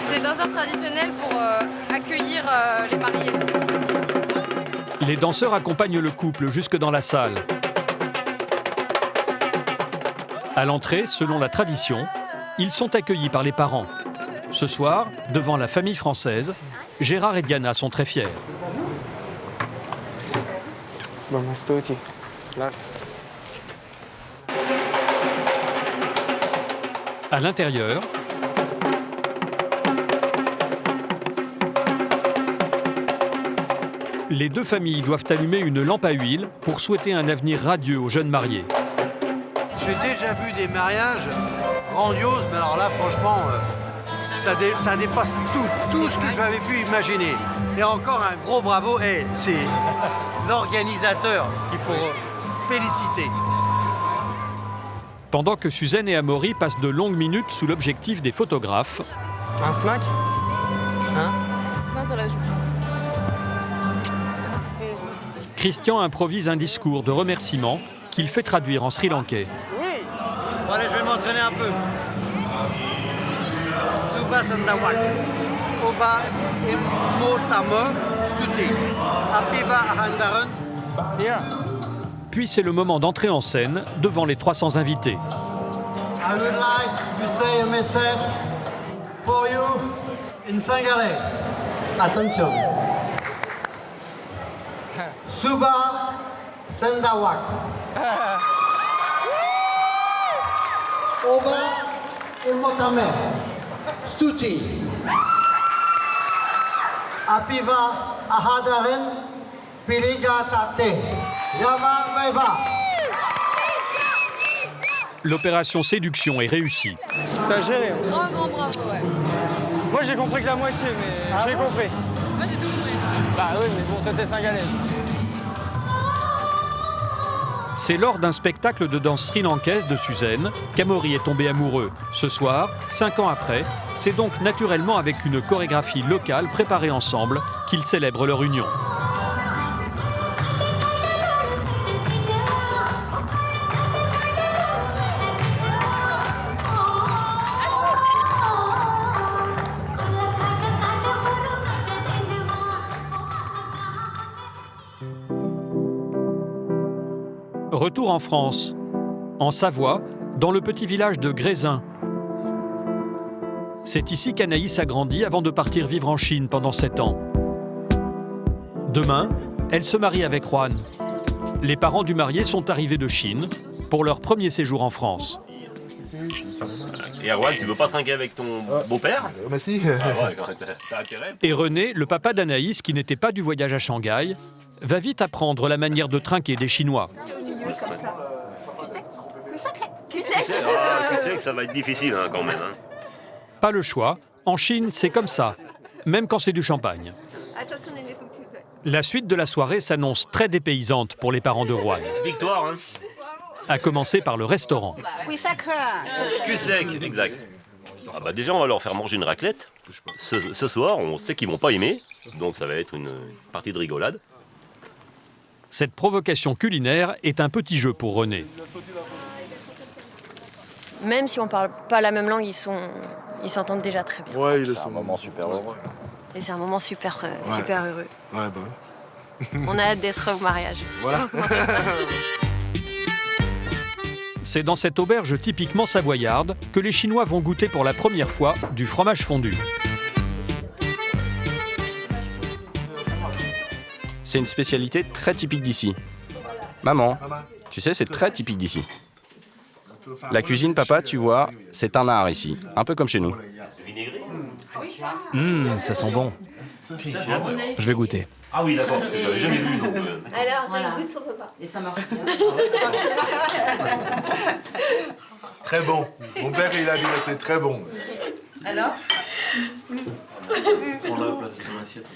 C'est des danseurs traditionnels pour accueillir les mariés.
Les danseurs accompagnent le couple jusque dans la salle. À l'entrée, selon la tradition, ils sont accueillis par les parents. Ce soir, devant la famille française, Gérard et Diana sont très fiers. À l'intérieur, les deux familles doivent allumer une lampe à huile pour souhaiter un avenir radieux aux jeunes mariés.
J'ai déjà vu des mariages grandioses, mais alors là, franchement, ça dépasse tout ce que j'avais pu imaginer. Et encore un gros bravo, et c'est l'organisateur qu'il faut féliciter.
Pendant que Suzanne et Amaury passent de longues minutes sous l'objectif des photographes,
Un smack? Hein?
Main sur la joue.
Christian improvise un discours de remerciement qu'il fait traduire en sri-lankais.
Oui. Bon, allez, je vais m'entraîner un peu. Suba Sandawak. Oba Emotama Stuti. Apiva Ahandaran.
Puis c'est le moment d'entrer en scène devant les 300 invités.
I would like to say a message for you in Singhalais. Attention. Suba Sandawak. Oba Emotame Stuti. Apiva Ahadaren Piliga Tate. Yava Baiva.
L'opération séduction est réussie.
T'as géré.
Grand bravo, ouais.
Moi j'ai compris que la moitié, mais j'ai compris.
Moi j'ai tout compris.
Bah oui, mais bon, toi t'es singalaise.
C'est lors d'un spectacle de danse sri-lankaise de Suzanne qu'Amaury est tombé amoureux. Ce soir, 5 ans après, c'est donc naturellement avec une chorégraphie locale préparée ensemble qu'ils célèbrent leur union. Retour en France, en Savoie, dans le petit village de Grézin. C'est ici qu'Anaïs a grandi avant de partir vivre en Chine pendant 7 ans. Demain, elle se marie avec Juan. Les parents du marié sont arrivés de Chine pour leur premier séjour en France.
Et Juan, tu veux pas trinquer avec ton beau-père?
Bah si.
Ah ouais, t'as intérêt.
Et René, le papa d'Anaïs, qui n'était pas du voyage à Shanghai, va vite apprendre la manière de trinquer des Chinois.
Tu sais que ça va être difficile hein, quand même. Hein.
Pas le choix, en Chine c'est comme ça, même quand c'est du champagne. La suite de la soirée s'annonce très dépaysante pour les parents de Juan.
Victoire, hein.
À commencer par le restaurant.
Cul sec, exact. Ah bah déjà on va leur faire manger une raclette. Ce soir on sait qu'ils vont pas aimer, donc ça va être une partie de rigolade.
Cette provocation culinaire est un petit jeu pour René.
Même si on ne parle pas la même langue, ils s'entendent déjà très bien.
Ouais, c'est
un moment super heureux.
Et c'est un moment super heureux.
Ouais, bah.
On a hâte d'être au mariage.
Voilà.
C'est dans cette auberge typiquement savoyarde que les Chinois vont goûter pour la première fois du fromage fondu.
C'est une spécialité très typique d'ici. Maman, tu sais, c'est très typique d'ici. La cuisine, papa, tu vois, c'est un art ici, un peu comme chez nous.
Ça sent bon. Je vais goûter.
Ah oui, d'accord, parce que j'avais jamais vu. Donc,
Alors,
Voilà.
goûte son repas.
Et ça marche bien.
Très bon. Mon père, il a dit que c'est très bon.
Alors
Prends la place de ton assiette.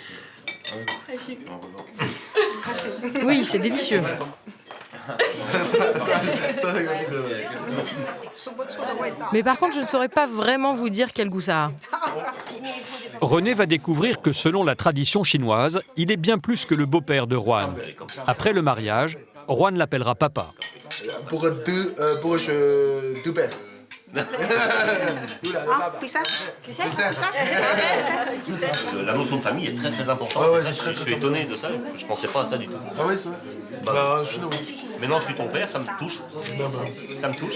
Oui, c'est délicieux. Mais par contre, je ne saurais pas vraiment vous dire quel goût ça a.
René va découvrir que selon la tradition chinoise, il est bien plus que le beau-père de Juan. Après le mariage, Juan l'appellera papa.
Pour deux pères.
La notion de famille est très très importante.
Ouais,
Ça, je suis étonné de ça. Je pensais pas à ça du tout.
Ah oui, c'est vrai.
Bah, maintenant, je suis ton père, ça me touche. Ça me touche.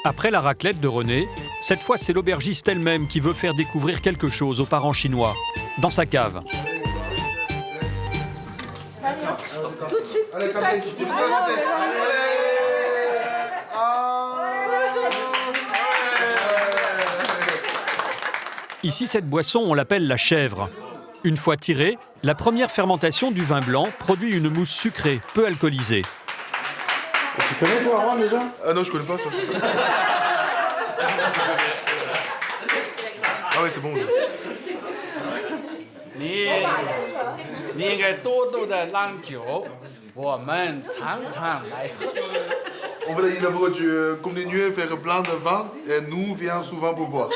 Après la raclette de René, cette fois c'est l'aubergiste elle-même qui veut faire découvrir quelque chose aux parents chinois, dans sa cave.
Tout de suite,
Allez,
tout ça.
Ici, cette boisson, on l'appelle la chèvre. Une fois tirée, la première fermentation du vin blanc produit une mousse sucrée, peu alcoolisée.
Tu connais toi, Juan, déjà? Ah non, je connais pas ça. Ah ouais, c'est bon. On va il veut continuer à faire plein de vin et nous viens souvent pour boire.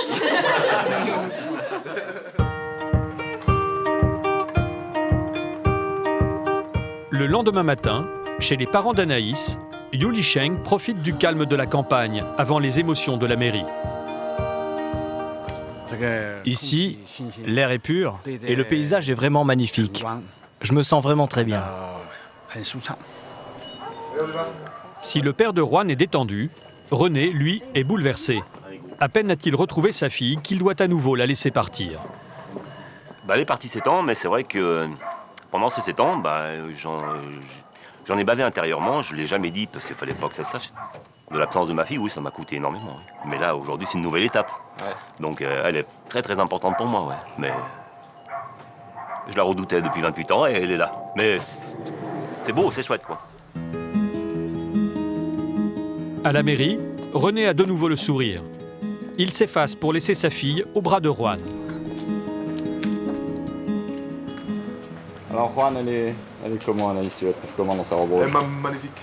Le lendemain matin, chez les parents d'Anaïs, Yu Lisheng profite du calme de la campagne avant les émotions de la mairie.
Ici, l'air est pur et le paysage est vraiment magnifique. Je me sens vraiment très bien.
Si le père de Juan est détendu, René, lui, est bouleversé. À peine a-t-il retrouvé sa fille qu'il doit à nouveau la laisser partir.
Bah, elle est partie 7 ans, mais c'est vrai que pendant ces 7 ans, bah, j'en ai bavé intérieurement. Je ne l'ai jamais dit parce qu'il ne fallait pas que ça se sache. De l'absence de ma fille, oui, ça m'a coûté énormément. Oui. Mais là, aujourd'hui, c'est une nouvelle étape. Ouais. Donc, elle est très, très importante pour moi. Ouais. Mais je la redoutais depuis 28 ans et elle est là. Mais c'est beau, c'est chouette, quoi.
À la mairie, René a de nouveau le sourire. Il s'efface pour laisser sa fille au bras de Juan.
Alors Juan, elle est comment Anaïs? Tu la trouves comment dans sa robe rouge?
Elle est magnifique.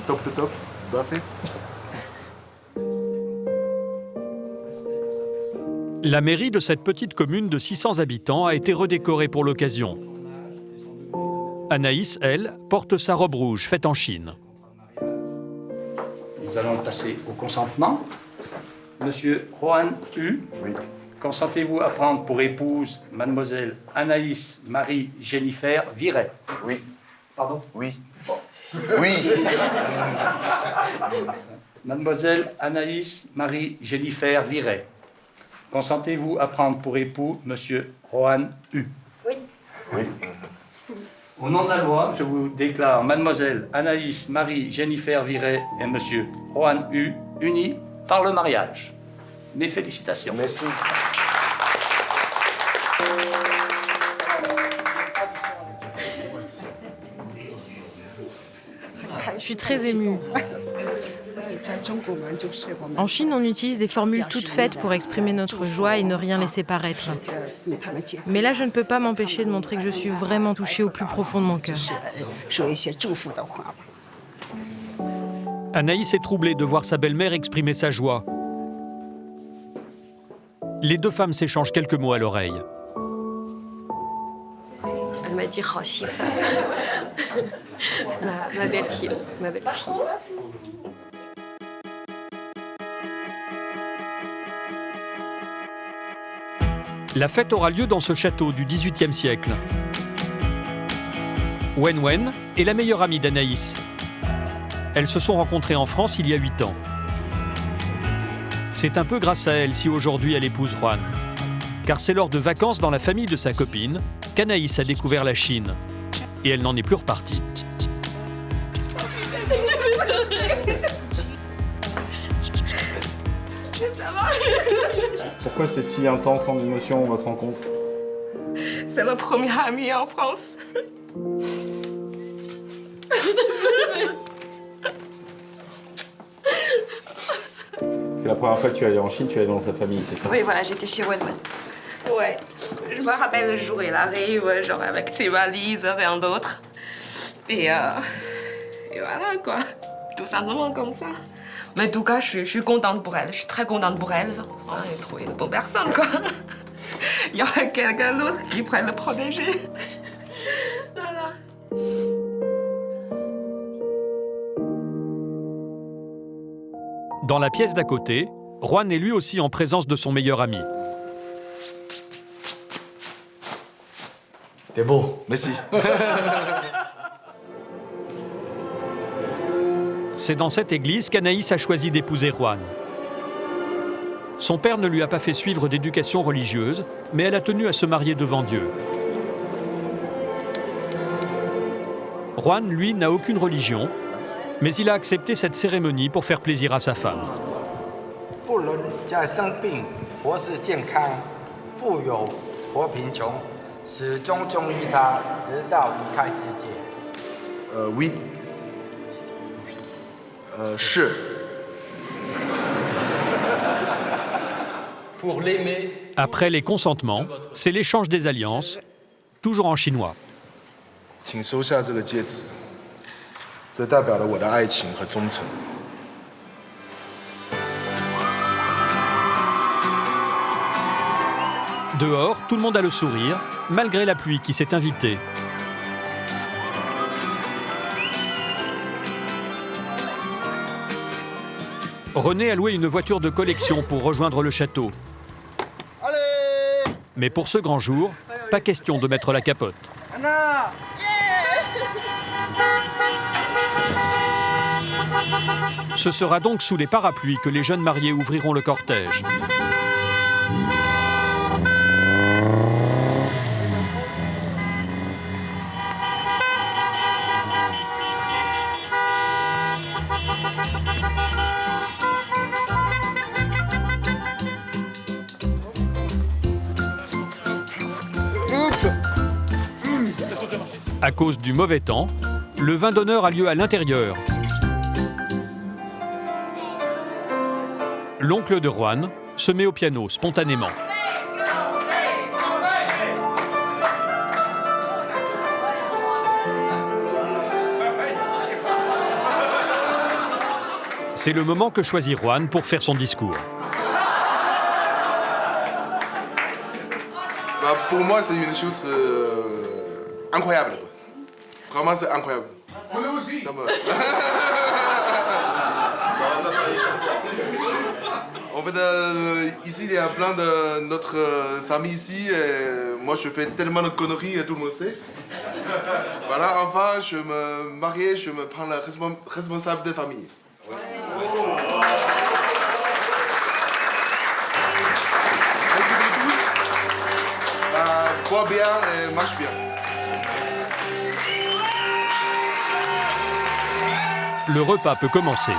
Top de top. Parfait.
La mairie de cette petite commune de 600 habitants a été redécorée pour l'occasion. Anaïs, elle, porte sa robe rouge faite en Chine.
Nous allons passer au consentement. Monsieur Juan Hu, oui. Consentez-vous à prendre pour épouse mademoiselle Anaïs Marie Jennifer Viret?
Oui.
Pardon?
Oui. Oui.
Mademoiselle Anaïs Marie Jennifer Viret. Consentez-vous à prendre pour époux monsieur Juan Hu?
Oui. Oui.
Au nom de la loi, je vous déclare mademoiselle Anaïs Marie Jennifer Viret et monsieur Juan Hu unis par le mariage. Mes félicitations.
Merci.
Je suis très émue. En Chine, on utilise des formules toutes faites pour exprimer notre joie et ne rien laisser paraître. Mais là, je ne peux pas m'empêcher de montrer que je suis vraiment touchée au plus profond de mon cœur.
Anaïs est troublée de voir sa belle-mère exprimer sa joie. Les deux femmes s'échangent quelques mots à l'oreille.
Elle m'a dit « Oh, Shifa », ma belle-fille, ma belle-fille.
La fête aura lieu dans ce château du XVIIIe siècle. Wen Wen est la meilleure amie d'Anaïs. Elles se sont rencontrées en France il y a 8 ans. C'est un peu grâce à elle si aujourd'hui elle épouse Juan. Car c'est lors de vacances dans la famille de sa copine qu'Anaïs a découvert la Chine. Et elle n'en est plus repartie.
Ça va.
Pourquoi c'est si intense en émotion, votre rencontre?
C'est ma première amie en France.
Parce que la première fois que tu es allé en Chine, tu es allé dans sa famille, c'est ça?
Oui, voilà, j'étais chez Wenwen. Ouais. Je me rappelle le jour, il arrive, genre avec ses valises, rien d'autre. Et voilà, quoi. Tout simplement comme ça. Mais en tout cas, je suis contente pour elle. Je suis très contente pour elle. Voilà, elle a trouvé une bonne personne, quoi. Il y aurait quelqu'un d'autre qui pourrait le protéger. Voilà.
Dans la pièce d'à côté, Juan est lui aussi en présence de son meilleur ami.
T'es beau, merci.
C'est dans cette église qu'Anaïs a choisi d'épouser Juan. Son père ne lui a pas fait suivre d'éducation religieuse, mais elle a tenu à se marier devant Dieu. Juan, lui, n'a aucune religion, mais il a accepté cette cérémonie pour faire plaisir à sa femme.
Oui.
Pour l'aimer. Après les consentements, c'est l'échange des alliances, toujours en chinois.
请收下这个戒指，这代表了我的爱情和忠诚。
Dehors, tout le monde a le sourire, malgré la pluie qui s'est invitée. René a loué une voiture de collection pour rejoindre le château. Mais pour ce grand jour, pas question de mettre la capote. Ce sera donc sous les parapluies que les jeunes mariés ouvriront le cortège. À cause du mauvais temps, le vin d'honneur a lieu à l'intérieur. L'oncle de Juan se met au piano spontanément. C'est le moment que choisit Juan pour faire son discours.
Pour moi, c'est une chose incroyable. Vraiment, c'est incroyable. Ça me... En fait, ici, il y a plein de notre amis ici. Et moi, je fais tellement de conneries et tout le monde sait. Voilà, enfin, je me marie, je me prends la responsable de famille. Merci à tous. Bois bien et marche bien.
Le repas peut commencer.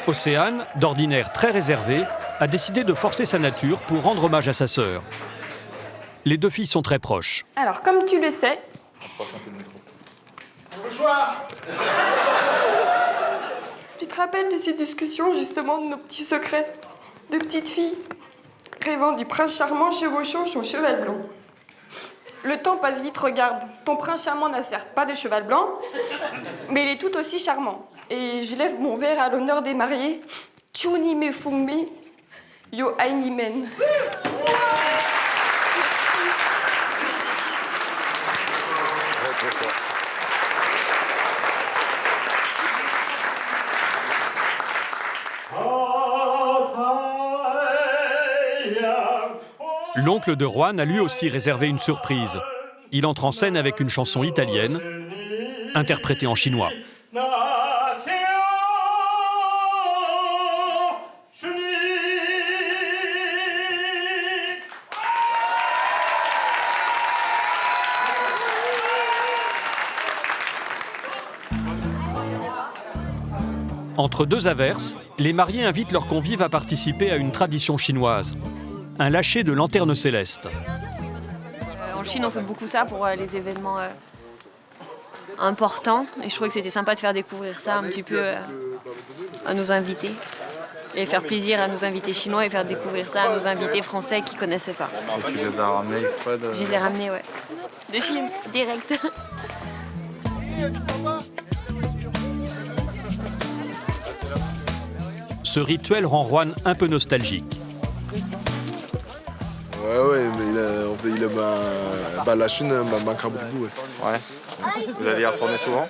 Océane, d'ordinaire très réservée, a décidé de forcer sa nature pour rendre hommage à sa sœur. Les deux filles sont très proches.
Alors, comme tu le sais... Bonjour. Tu te rappelles de ces discussions, justement, de nos petits secrets de petites filles rêvant du prince charmant chevauchant son cheval blanc. Le temps passe vite, regarde. Ton prince charmant n'a certes pas de cheval blanc, mais il est tout aussi charmant. Et je lève mon verre à l'honneur des mariés. Chuni me fumi, yo aini men.
L'oncle de Juan a lui aussi réservé une surprise. Il entre en scène avec une chanson italienne, interprétée en chinois. Entre deux averses, les mariés invitent leurs convives à participer à une tradition chinoise, un lâcher de lanternes célestes.
En Chine, on fait beaucoup ça pour les événements importants. Et je trouvais que c'était sympa de faire découvrir ça un petit peu à nos invités. Et faire plaisir à nos invités chinois et faire découvrir ça à nos invités français qui ne connaissaient pas.
Et tu les as ramenés exprès de...
Je les ai ramenés, ouais. De Chine, direct.
Ce rituel rend Juan un peu nostalgique.
Ouais, mais la Chine m'a manqué beaucoup.
Ouais. Vous allez y retourner souvent?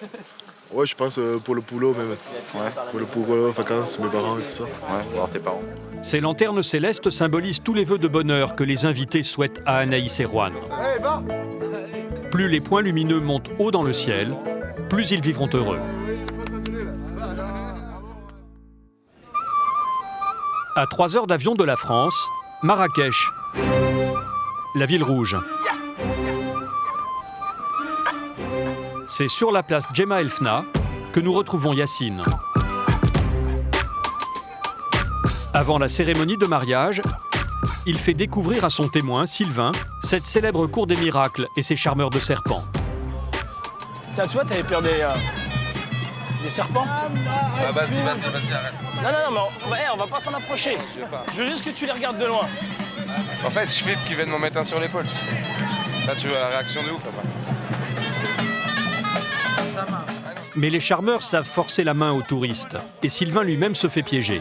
Ouais, je pense pour le boulot même.
Ouais.
Pour le boulot, vacances, mes parents et tout ça.
Ouais, voir tes parents.
Ces lanternes célestes symbolisent tous les vœux de bonheur que les invités souhaitent à Anaïs et Juan. Plus les points lumineux montent haut dans le ciel, plus ils vivront heureux. À 3 heures d'avion de la France, Marrakech, la ville rouge. C'est sur la place Djemma El Fna que nous retrouvons Yacine. Avant la cérémonie de mariage, il fait découvrir à son témoin, Sylvain, cette célèbre cour des miracles et ses charmeurs de serpents.
Tiens, tu vois, t'avais peur des serpents?
Ah, vas-y, arrête.
Non, mais on va pas s'en approcher. Je veux juste que tu les regardes de loin.
En fait, je flippe qu'ils viennent m'en mettre un sur l'épaule. Là, tu vois la réaction de ouf, après.
Mais les charmeurs savent forcer la main aux touristes, et Sylvain lui-même se fait piéger.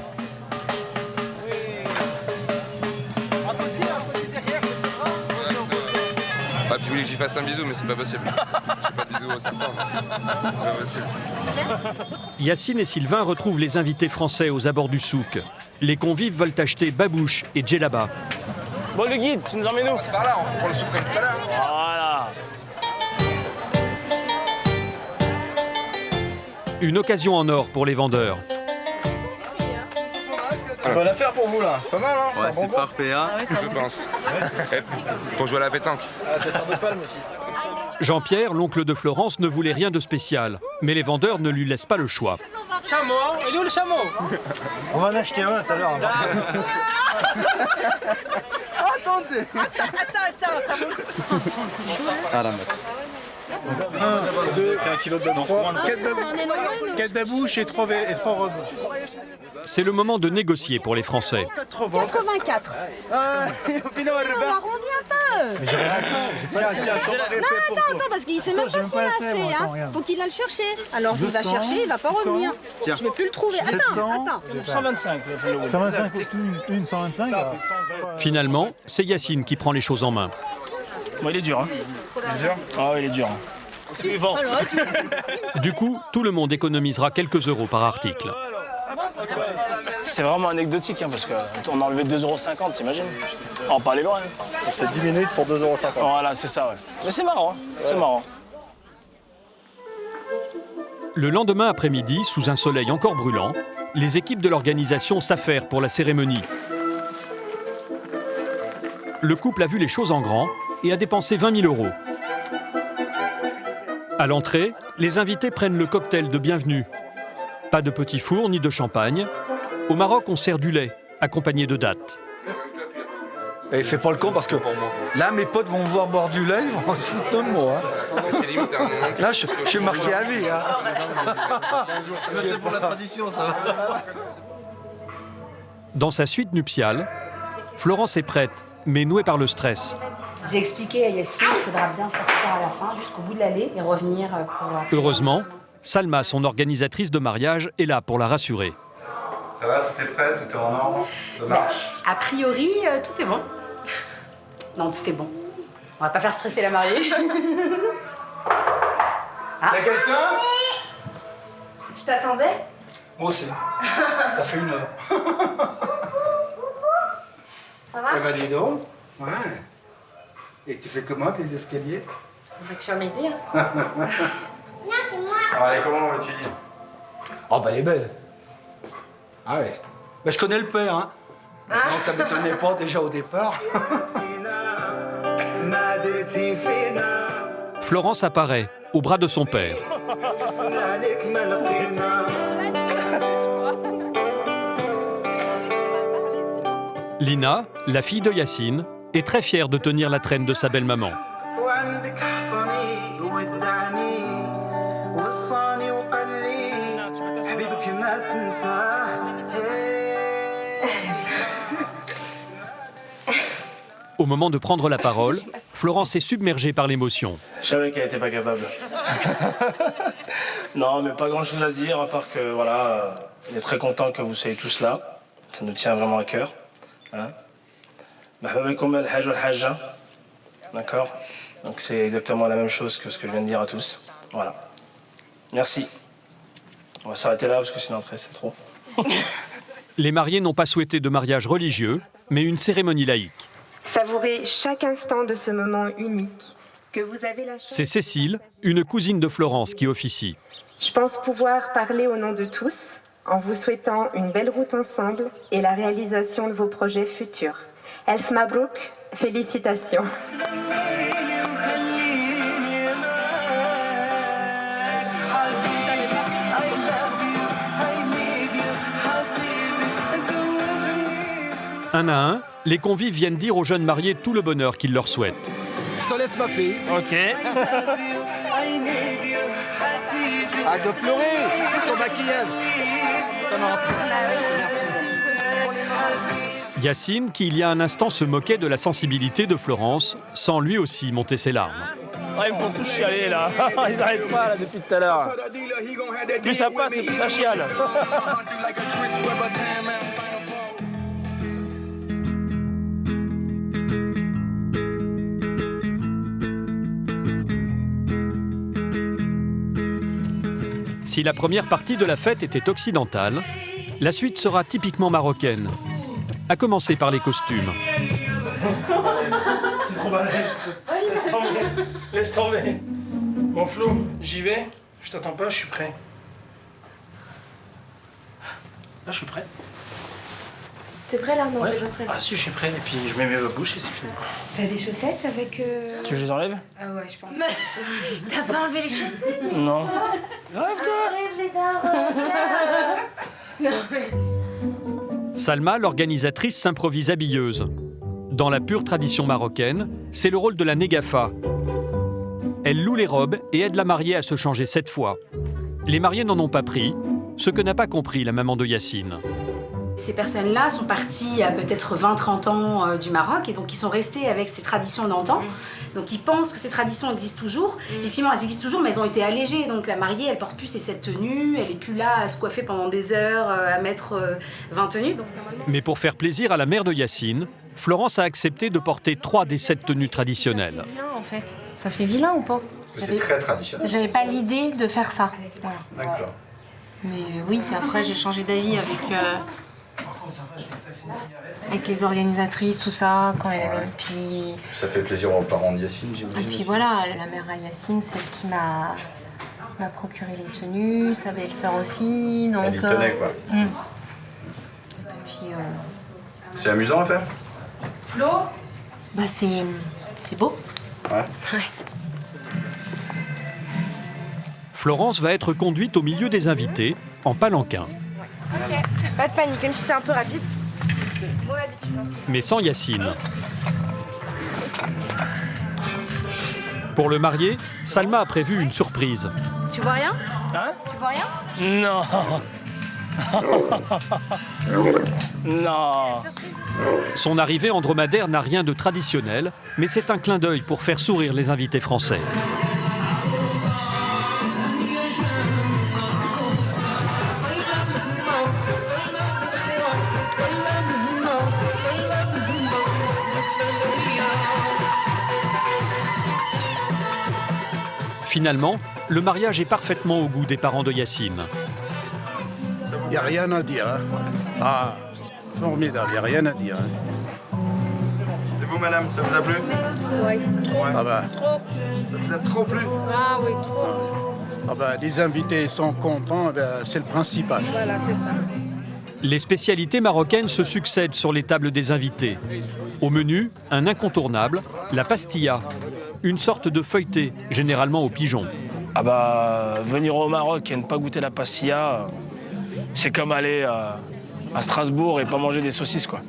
Ah, puis vous voulez que j'y fasse un bisou, mais c'est pas possible. Je fais pas de bisou au serpent, c'est pas possible.
Yacine et Sylvain retrouvent les invités français aux abords du souk. Les convives veulent acheter babouche et djellaba.
Bon, le guide, tu nous emmènes où?
C'est par là, on prend le souk comme tout à l'heure.
Voilà.
Une occasion en or pour les vendeurs.
Bonne affaire pour vous là, c'est pas mal hein?
Ouais, c'est parfait hein.
Je pense. Pour jouer à la pétanque.
Ah, ça sert de palme aussi ça.
Jean-Pierre, l'oncle de Florence, ne voulait rien de spécial, mais les vendeurs ne lui laissent pas le choix.
Chameau, il est où le chameau?
On va en acheter un tout à l'heure.
Attendez. Attends.
Ah la meuf.
1, 2, 1 kilo de 3, 4 babouches et 3 robes.
C'est le moment de négocier pour les Français.
84.
On
arrondit un peu. Attends, parce qu'il sait même pas s'il a assez. Hein. Faut qu'il aille le chercher. Alors s'il va chercher, il va pas revenir. Je vais plus le trouver. Attends.
125.
125, une 125.
Finalement, c'est Yacine qui prend les choses en main.
Bon, il est dur, hein. Il est dur? Ah oui, il est dur. Suivant.
Du coup, tout le monde économisera quelques euros par article.
C'est vraiment anecdotique, hein, parce qu'on a enlevé 2,50 €, t'imagines? On va pas aller loin. Hein.
C'est 10 minutes pour 2,50 €.
Voilà, c'est ça, ouais. Mais c'est marrant, hein. C'est marrant.
Le lendemain après-midi, sous un soleil encore brûlant, les équipes de l'organisation s'affairent pour la cérémonie. Le couple a vu les choses en grand et a dépensé 20 000 €. À l'entrée, les invités prennent le cocktail de bienvenue. Pas de petit four ni de champagne. Au Maroc, on sert du lait, accompagné de dattes.
Et fais pas le con parce que là, mes potes vont me voir boire du lait, ils vont se foutre de moi. Hein. Là, je suis marqué à vie. Hein.
C'est pour la tradition, ça.
Dans sa suite nuptiale, Florence est prête, mais nouée par le stress.
J'ai expliqué à Yacine qu'il faudra bien sortir à la fin, jusqu'au bout de l'allée, et revenir pour...
Heureusement, Salma, son organisatrice de mariage, est là pour la rassurer.
Ça va, tout est prêt, tout est en ordre, ça marche?
A priori, tout est bon. Non, tout est bon. On va pas faire stresser la mariée.
Y'a quelqu'un?
Je t'attendais?
Moi aussi. Ça fait 1 heure.
Ça va?
Eh ben dis donc. Ouais. Et tu fais comment tes escaliers?
Tu vas m'aider.
Alors, elle est comment votre fille?
Oh bah elle est belle. Ah ouais. Bah je connais le père, hein. Donc ça m'étonnait pas déjà au départ.
Florence apparaît, au bras de son père. Lina, la fille de Yacine, est très fière de tenir la traîne de sa belle-maman. Au moment de prendre la parole, Florence est submergée par l'émotion.
Je savais qu'elle n'était pas capable. Non, mais pas grand-chose à dire, à part que, voilà, on est très content que vous soyez tous là. Ça nous tient vraiment à cœur. Hein. D'accord? Donc c'est exactement la même chose que ce que je viens de dire à tous. Voilà. Merci. On va s'arrêter là, parce que sinon après c'est trop.
Les mariés n'ont pas souhaité de mariage religieux, mais une cérémonie laïque.
Savourez chaque instant de ce moment unique que vous avez la chance...
C'est Cécile, une cousine de Florence, qui officie.
Je pense pouvoir parler au nom de tous en vous souhaitant une belle route ensemble et la réalisation de vos projets futurs. Elf Mabrouk, félicitations.
Un à un, les convives viennent dire aux jeunes mariés tout le bonheur qu'ils leur souhaitent.
Je te laisse ma fille.
Ok.
Arrête de pleurer, ton maquillage. T'en auras plus.
Yacine, qui il y a un instant se moquait de la sensibilité de Florence, sent lui aussi monter ses larmes.
Ouais, ils me font tous chialer là. Ils n'arrêtent pas là depuis tout à l'heure. Plus ça passe et plus ça chiale. Si la première partie de la fête était occidentale, la suite sera typiquement marocaine, à commencer par les costumes. C'est trop balèze. Laisse tomber. Laisse tomber. Mon Flo, j'y vais. Je t'attends pas, je suis prêt. Ah, je suis prêt.
T'es prêt là? Non,
Ouais.
déjà prêt.
Ah si, je suis prêt. Et puis je mets mes bouches et c'est fini.
T'as des chaussettes avec...
Tu veux que je les enlève?
Ah ouais, je pense. T'as pas enlevé les chaussettes?
Non.
Rêve les darons. Non mais...
Salma, l'organisatrice, s'improvise habilleuse. Dans la pure tradition marocaine, c'est le rôle de la négafa. Elle loue les robes et aide la mariée à se changer 7 fois. Les mariés n'en ont pas pris, ce que n'a pas compris la maman de Yacine.
Ces personnes-là sont parties à peut-être 20-30 ans du Maroc et donc ils sont restés avec ces traditions d'antan. Donc ils pensent que ces traditions existent toujours. Effectivement, elles existent toujours, mais elles ont été allégées. Donc la mariée, elle porte plus cette tenue, elle est plus là à se coiffer pendant des heures, à mettre 20 tenues. Donc,
Mais pour faire plaisir à la mère de Yacine, Florence a accepté de porter 3 des 7 tenues traditionnelles.
vilain en fait. Ça fait vilain ou pas?
C'est très traditionnel.
J'avais pas l'idée de faire ça. Voilà.
D'accord.
Mais oui, après j'ai changé d'avis avec les organisatrices, tout ça. Puis...
Ça fait plaisir aux parents de Yacine,
Et
j'imagine.
puis voilà, la mère à Yacine, celle qui m'a procuré les tenues, sa belle-sœur aussi. Donc,
Elle y tenait, quoi.
Et puis,
C'est amusant à faire?
Flo, bah c'est beau.
Ouais.
Ouais.
Florence va être conduite au milieu des invités, en palanquin.
Ok, pas de panique, même si c'est un peu rapide. Ils ont l'habitude. Hein.
Mais sans Yacine. Pour le marié, Salma a prévu une surprise.
Tu vois rien?
Hein?
Tu vois rien?
Non. Non.
Son arrivée en dromadaire n'a rien de traditionnel, mais c'est un clin d'œil pour faire sourire les invités français. Finalement, le mariage est parfaitement au goût des parents de Yacine.
Il n'y a rien à dire. Hein. Ah, formidable, il n'y a rien à dire. Hein.
Et vous, madame, ça vous a plu?
Oui, trop.
Ah bah.
Trop.
Ça vous a trop plu?
Ah oui, trop.
Ah bah, les invités sont contents, ben, c'est le principal.
Voilà, c'est ça.
Les spécialités marocaines se succèdent sur les tables des invités. Au menu, un incontournable, la pastilla, une sorte de feuilleté, généralement au pigeon.
Ah bah, venir au Maroc et ne pas goûter la pastilla, c'est comme aller à Strasbourg et pas manger des saucisses, quoi.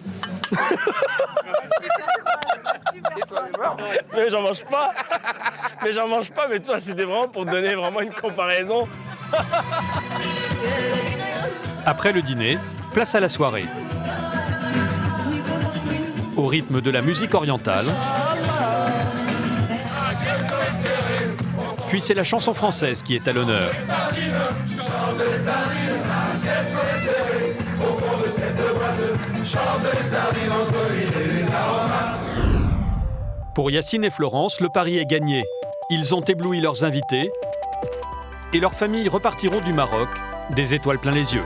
Mais j'en mange pas. Mais j'en mange pas, mais toi, c'était vraiment pour donner vraiment une comparaison.
Après le dîner, place à la soirée. Au rythme de la musique orientale. Puis c'est la chanson française qui est à l'honneur. Pour Yacine et Florence, le pari est gagné. Ils ont ébloui leurs invités et leurs familles repartiront du Maroc des étoiles plein les yeux.